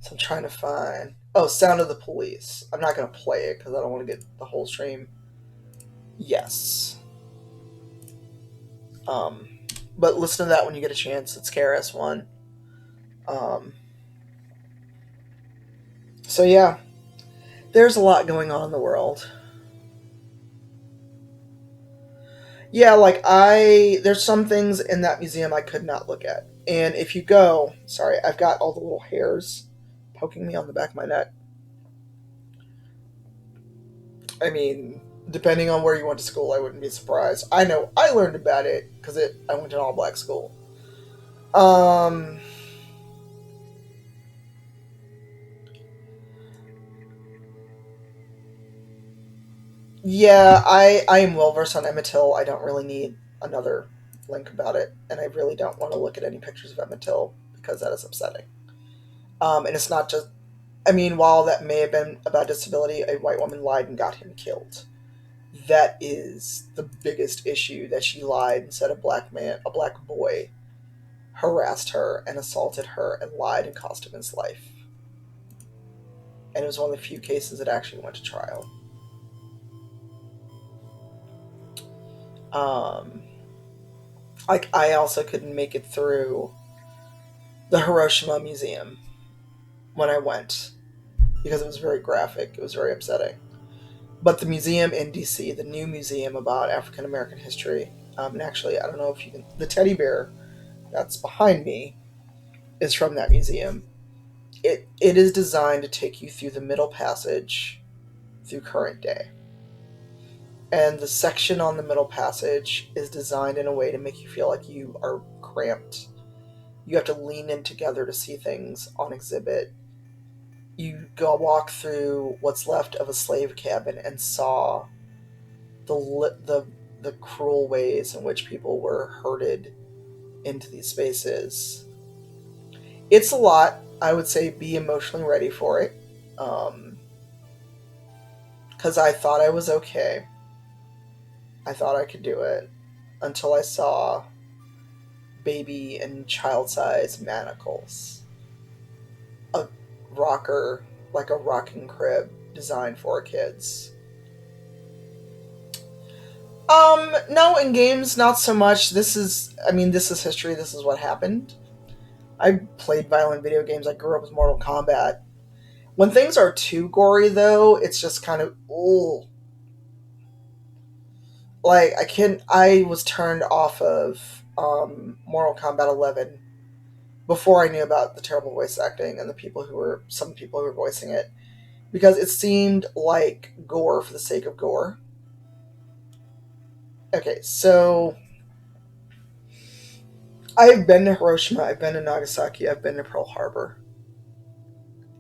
so I'm trying to find. Oh, Sound of the Police. I'm not going to play it because I don't want to get the whole stream. Yes. Um, but listen to that when you get a chance. It's KRS-One. Um, so yeah, there's a lot going on in the world. Yeah, like there's some things in that museum I could not look at. And if you go, sorry, I've got all the little hairs poking me on the back of my neck. I mean, depending on where you went to school, I wouldn't be surprised. I know I learned about it because I went to an all black school. Um, yeah, I am well versed on Emmett Till. I don't really need another link about it, and I really don't want to look at any pictures of Emmett Till because that is upsetting. And it's not just. I mean, while that may have been about disability, a white woman lied and got him killed. That is the biggest issue, that she lied and said a black boy harassed her and assaulted her and lied and cost him his life. And it was one of the few cases that actually went to trial. Um, like, I also couldn't make it through the Hiroshima Museum when I went because it was very graphic. It was very upsetting. But the museum in DC, the new museum about African American history, and actually, I don't know if you can, the teddy bear that's behind me is from that museum. It is designed to take you through the Middle Passage through current day. And the section on the Middle Passage is designed in a way to make you feel like you are cramped. You have to lean in together to see things on exhibit. You go walk through what's left of a slave cabin and saw the cruel ways in which people were herded into these spaces. It's a lot. I would say be emotionally ready for it. Because I thought I was okay. I thought I could do it until I saw baby and child size manacles. A rocker, like a rocking crib designed for kids. No, in games, not so much. This is history. This is what happened. I played violent video games. I grew up with Mortal Kombat. When things are too gory, though, it's just kind of, ooh. Like, I was turned off of Mortal Kombat 11 before I knew about the terrible voice acting and some people who were voicing it, because it seemed like gore for the sake of gore. Okay, so I've been to Hiroshima, I've been to Nagasaki, I've been to Pearl Harbor,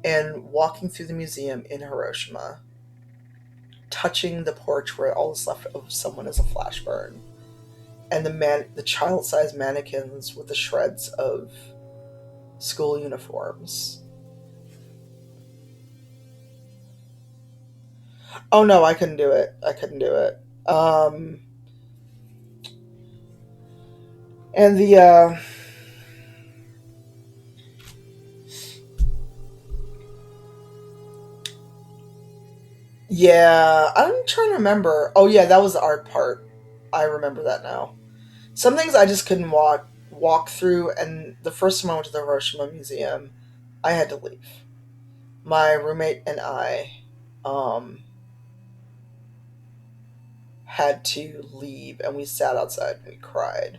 and walking through the museum in Hiroshima, touching the porch where all that's left of someone is a flash burn, and the child-sized mannequins with the shreds of school uniforms. Oh no, I couldn't do it. I couldn't do it. And the Yeah, I'm trying to remember. Oh yeah, that was the art part. I remember that now. Some things I just couldn't walk through, and the first time I went to the Hiroshima Museum, I had to leave. My roommate and I um, had to leave, and we sat outside and we cried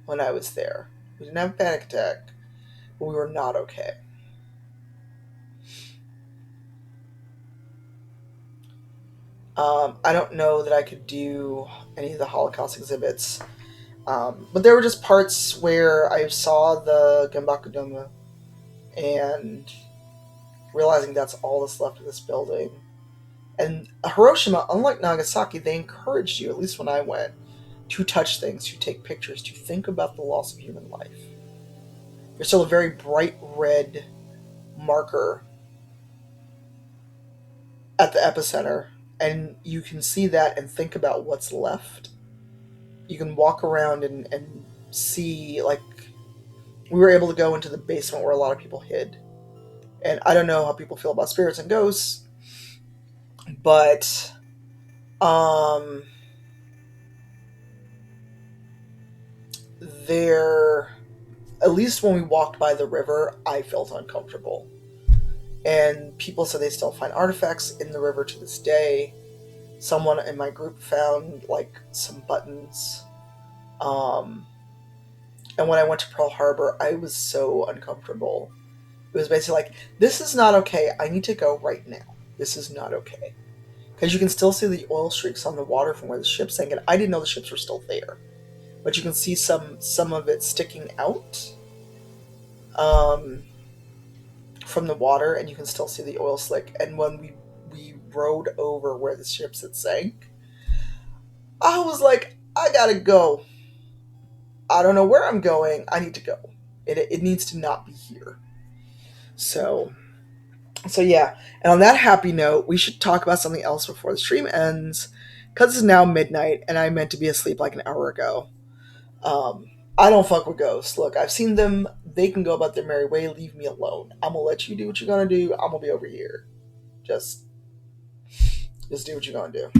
when I was there. We didn't have a panic attack, but we were not okay. I don't know that I could do any of the Holocaust exhibits, but there were just parts where I saw the Gambakudama and realizing that's all that's left of this building. And Hiroshima, unlike Nagasaki, they encouraged you, at least when I went, to touch things, to take pictures, to think about the loss of human life. There's still a very bright red marker at the epicenter, and you can see that and think about what's left. You can walk around and see, like, we were able to go into the basement where a lot of people hid. And I don't know how people feel about spirits and ghosts, but um, there, at least when we walked by the river, I felt uncomfortable. And people said they still find artifacts in the river to this day. Someone in my group found like some buttons. Um, and when I went to Pearl Harbor, I was so uncomfortable. It was basically like, this is not okay. I need to go right now. This is not okay. Because you can still see the oil streaks on the water from where the ship sank, and I didn't know the ships were still there. But you can see some of it sticking out um, from the water, and you can still see the oil slick. And when we rode over where the ships had sank, I was like, I gotta go. I don't know where I'm going. I need to go. It needs to not be here. So yeah. And on that happy note, we should talk about something else before the stream ends, because it's now midnight, and I meant to be asleep like an hour ago. I don't fuck with ghosts. Look, I've seen them. They can go about their merry way. Leave me alone. I'm gonna let you do what you're gonna do. I'm gonna be over here. Just, just do what you're gonna do.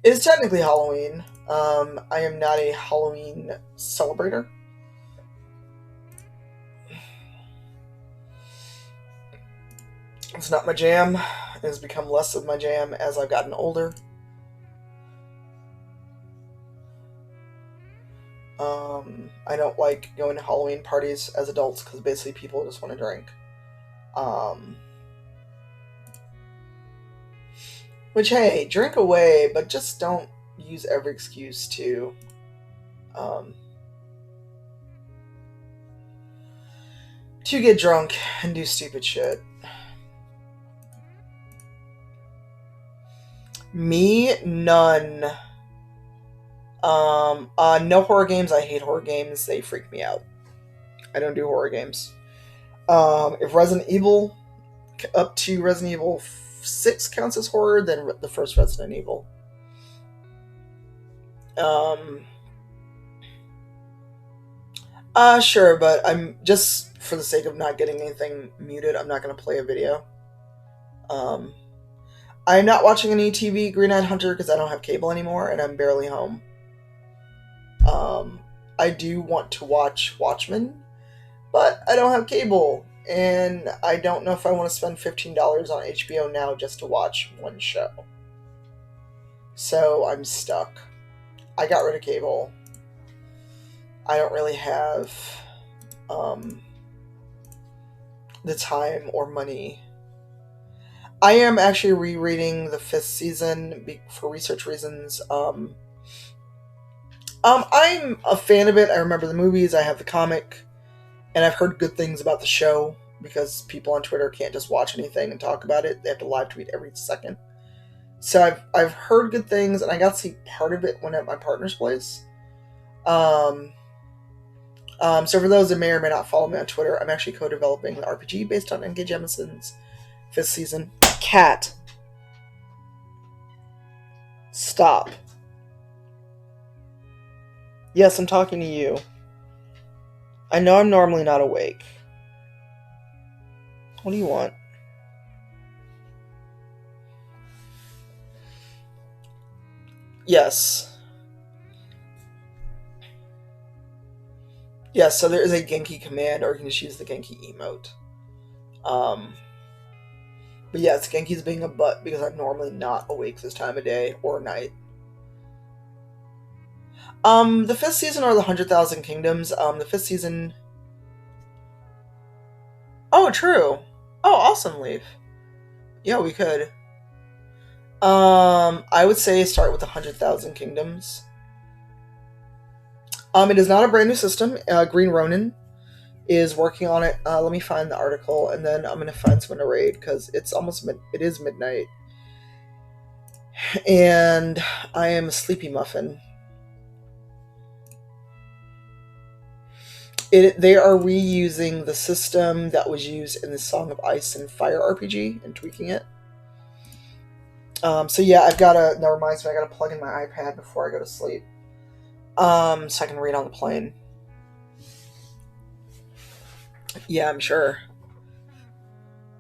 It's technically Halloween. I am not a Halloween celebrator. It's not my jam. It has become less of my jam as I've gotten older. I don't like going to Halloween parties as adults because basically people just want to drink. Which, hey, drink away, but just don't use every excuse to get drunk and do stupid shit. Me, none. No horror games. I hate horror games. They freak me out. I don't do horror games. If Resident Evil up to Resident Evil 6 counts as horror, then the first Resident Evil. Sure, but I'm just for the sake of not getting anything muted, I'm not going to play a video. I'm not watching any TV Green Eyed Hunter because I don't have cable anymore and I'm barely home. I do want to watch Watchmen, but I don't have cable, and I don't know if I want to spend $15 on HBO Now just to watch one show. So I'm stuck. I got rid of cable. I don't really have the time or money. I am actually rereading the 5th season for research reasons. I'm a fan of it. I remember the movies. I have the comic, and I've heard good things about the show because people on Twitter can't just watch anything and talk about it. They have to live tweet every second. So I've heard good things, and I got to see part of it when at my partner's place. So for those that may or may not follow me on Twitter, I'm actually co-developing the RPG based on N.K. Jemisin's 5th season. Cat. Stop. Yes, I'm talking to you. I know I'm normally not awake. What do you want? Yes. Yes, so there is a Genki command, or you can just use the Genki emote. But yes, Genki's being a butt because I'm normally not awake this time of day or night. The 5th season or the 100,000 Kingdoms. The 5th season. Oh, true. Oh, awesome, Leaf. Yeah, we could. I would say start with the 100,000 Kingdoms. It is not a brand new system. Green Ronin is working on it. Let me find the article, and then I'm gonna find someone to raid because it's almost it is midnight, and I am a sleepy muffin. They are reusing the system that was used in the Song of Ice and Fire RPG and tweaking it. So yeah, that reminds me, I gotta plug in my iPad before I go to sleep. So I can read on the plane. Yeah, I'm sure.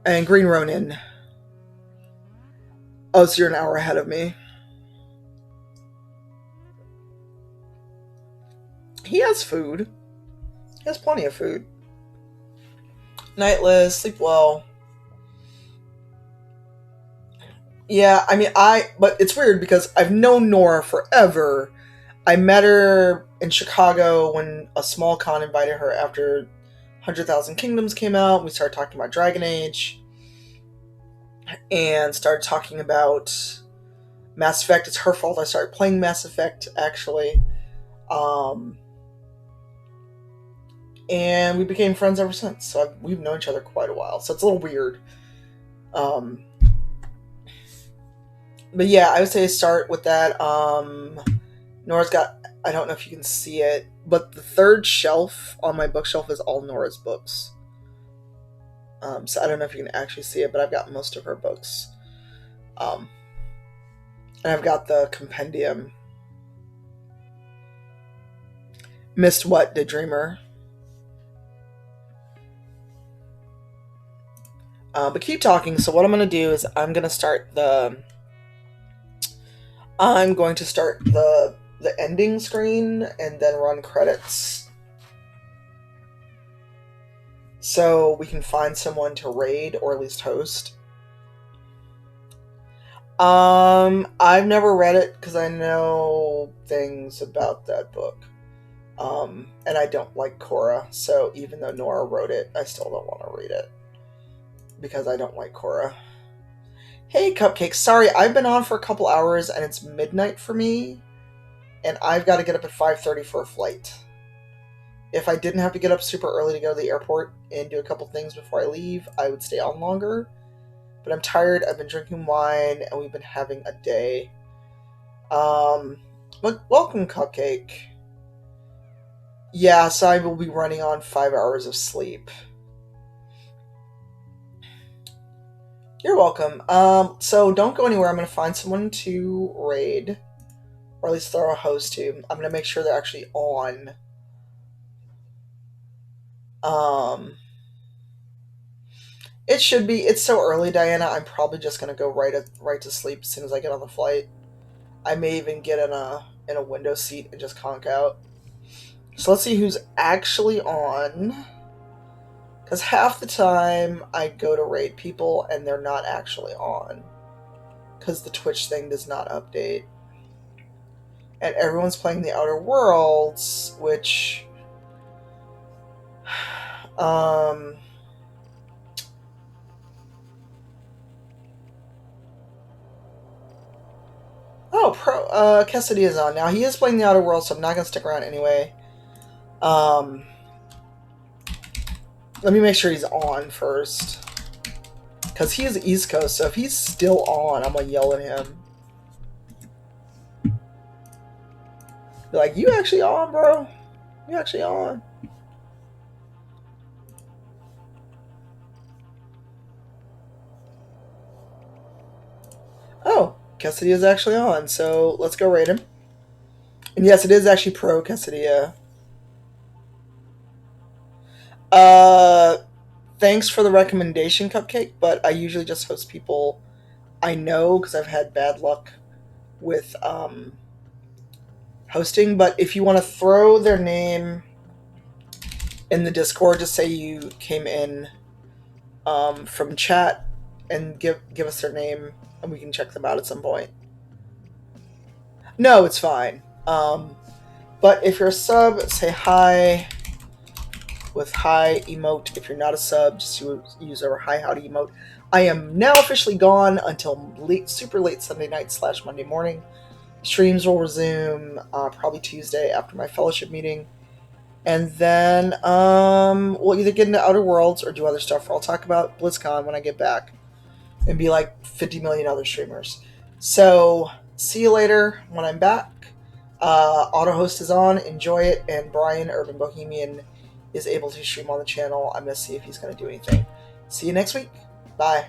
And Green Ronin. Oh, so you're an hour ahead of me. He has food. He has plenty of food. Nightless, sleep well. Yeah, I mean, but it's weird because I've known Nora forever. I met her in Chicago when a small con invited her after 100,000 Kingdoms came out. We started talking about Dragon Age and started talking about Mass Effect. It's her fault I started playing Mass Effect, actually. And we became friends ever since. So we've known each other quite a while. So it's a little weird. But yeah, I would say start with that. Nora's got, I don't know if you can see it, but the third shelf on my bookshelf is all Nora's books. So I don't know if you can actually see it, but I've got most of her books. And I've got the compendium. Missed what, the Dreamer? But keep talking. So what I'm going to do is I'm going to start the ending screen and then run credits. So we can find someone to raid or at least host. I've never read it because I know things about that book. And I don't like Korra, so even though Nora wrote it, I still don't want to read it. Because I don't like Korra. Hey, Cupcake, sorry, I've been on for a couple hours and it's midnight for me. And I've got to get up at 5:30 for a flight. If I didn't have to get up super early to go to the airport and do a couple things before I leave, I would stay on longer. But I'm tired, I've been drinking wine, and we've been having a day. Welcome, Cupcake. Yeah, so I will be running on 5 hours of sleep. You're welcome. So don't go anywhere. I'm going to find someone to raid. Or at least throw a host to. I'm going to make sure they're actually on. It should be. It's so early, Diana. I'm probably just going to go right to sleep as soon as I get on the flight. I may even get in a window seat and just conk out. So let's see who's actually on. Because half the time I go to raid people and they're not actually on. Because the Twitch thing does not update. And everyone's playing the Outer Worlds, which... Oh, Cassidy is on now. He is playing the Outer Worlds, so I'm not going to stick around anyway. Let me make sure he's on first. Because he is East Coast, so if he's still on, I'm going to yell at him. Be like, you actually on, bro? You actually on? Oh, Cassidy is actually on, so let's go raid him. And yes, it is actually pro Cassidy. Thanks for the recommendation, Cupcake, but I usually just host people I know because I've had bad luck with hosting. But if you want to throw their name in the Discord, just say you came in from chat and give us their name, and we can check them out at some point. No, it's fine. But if you're a sub, say hi with hi emote. If you're not a sub, just use our hi howdy emote. I am now officially gone until super late Sunday night / Monday morning. Streams will resume probably Tuesday after my fellowship meeting. And then we'll either get into Outer Worlds or do other stuff. Or I'll talk about BlizzCon when I get back. And be like 50 million other streamers. So, see you later when I'm back. AutoHost is on. Enjoy it. And Brian, Urban Bohemian, is able to stream on the channel. I'm going to see if he's going to do anything. See you next week. Bye.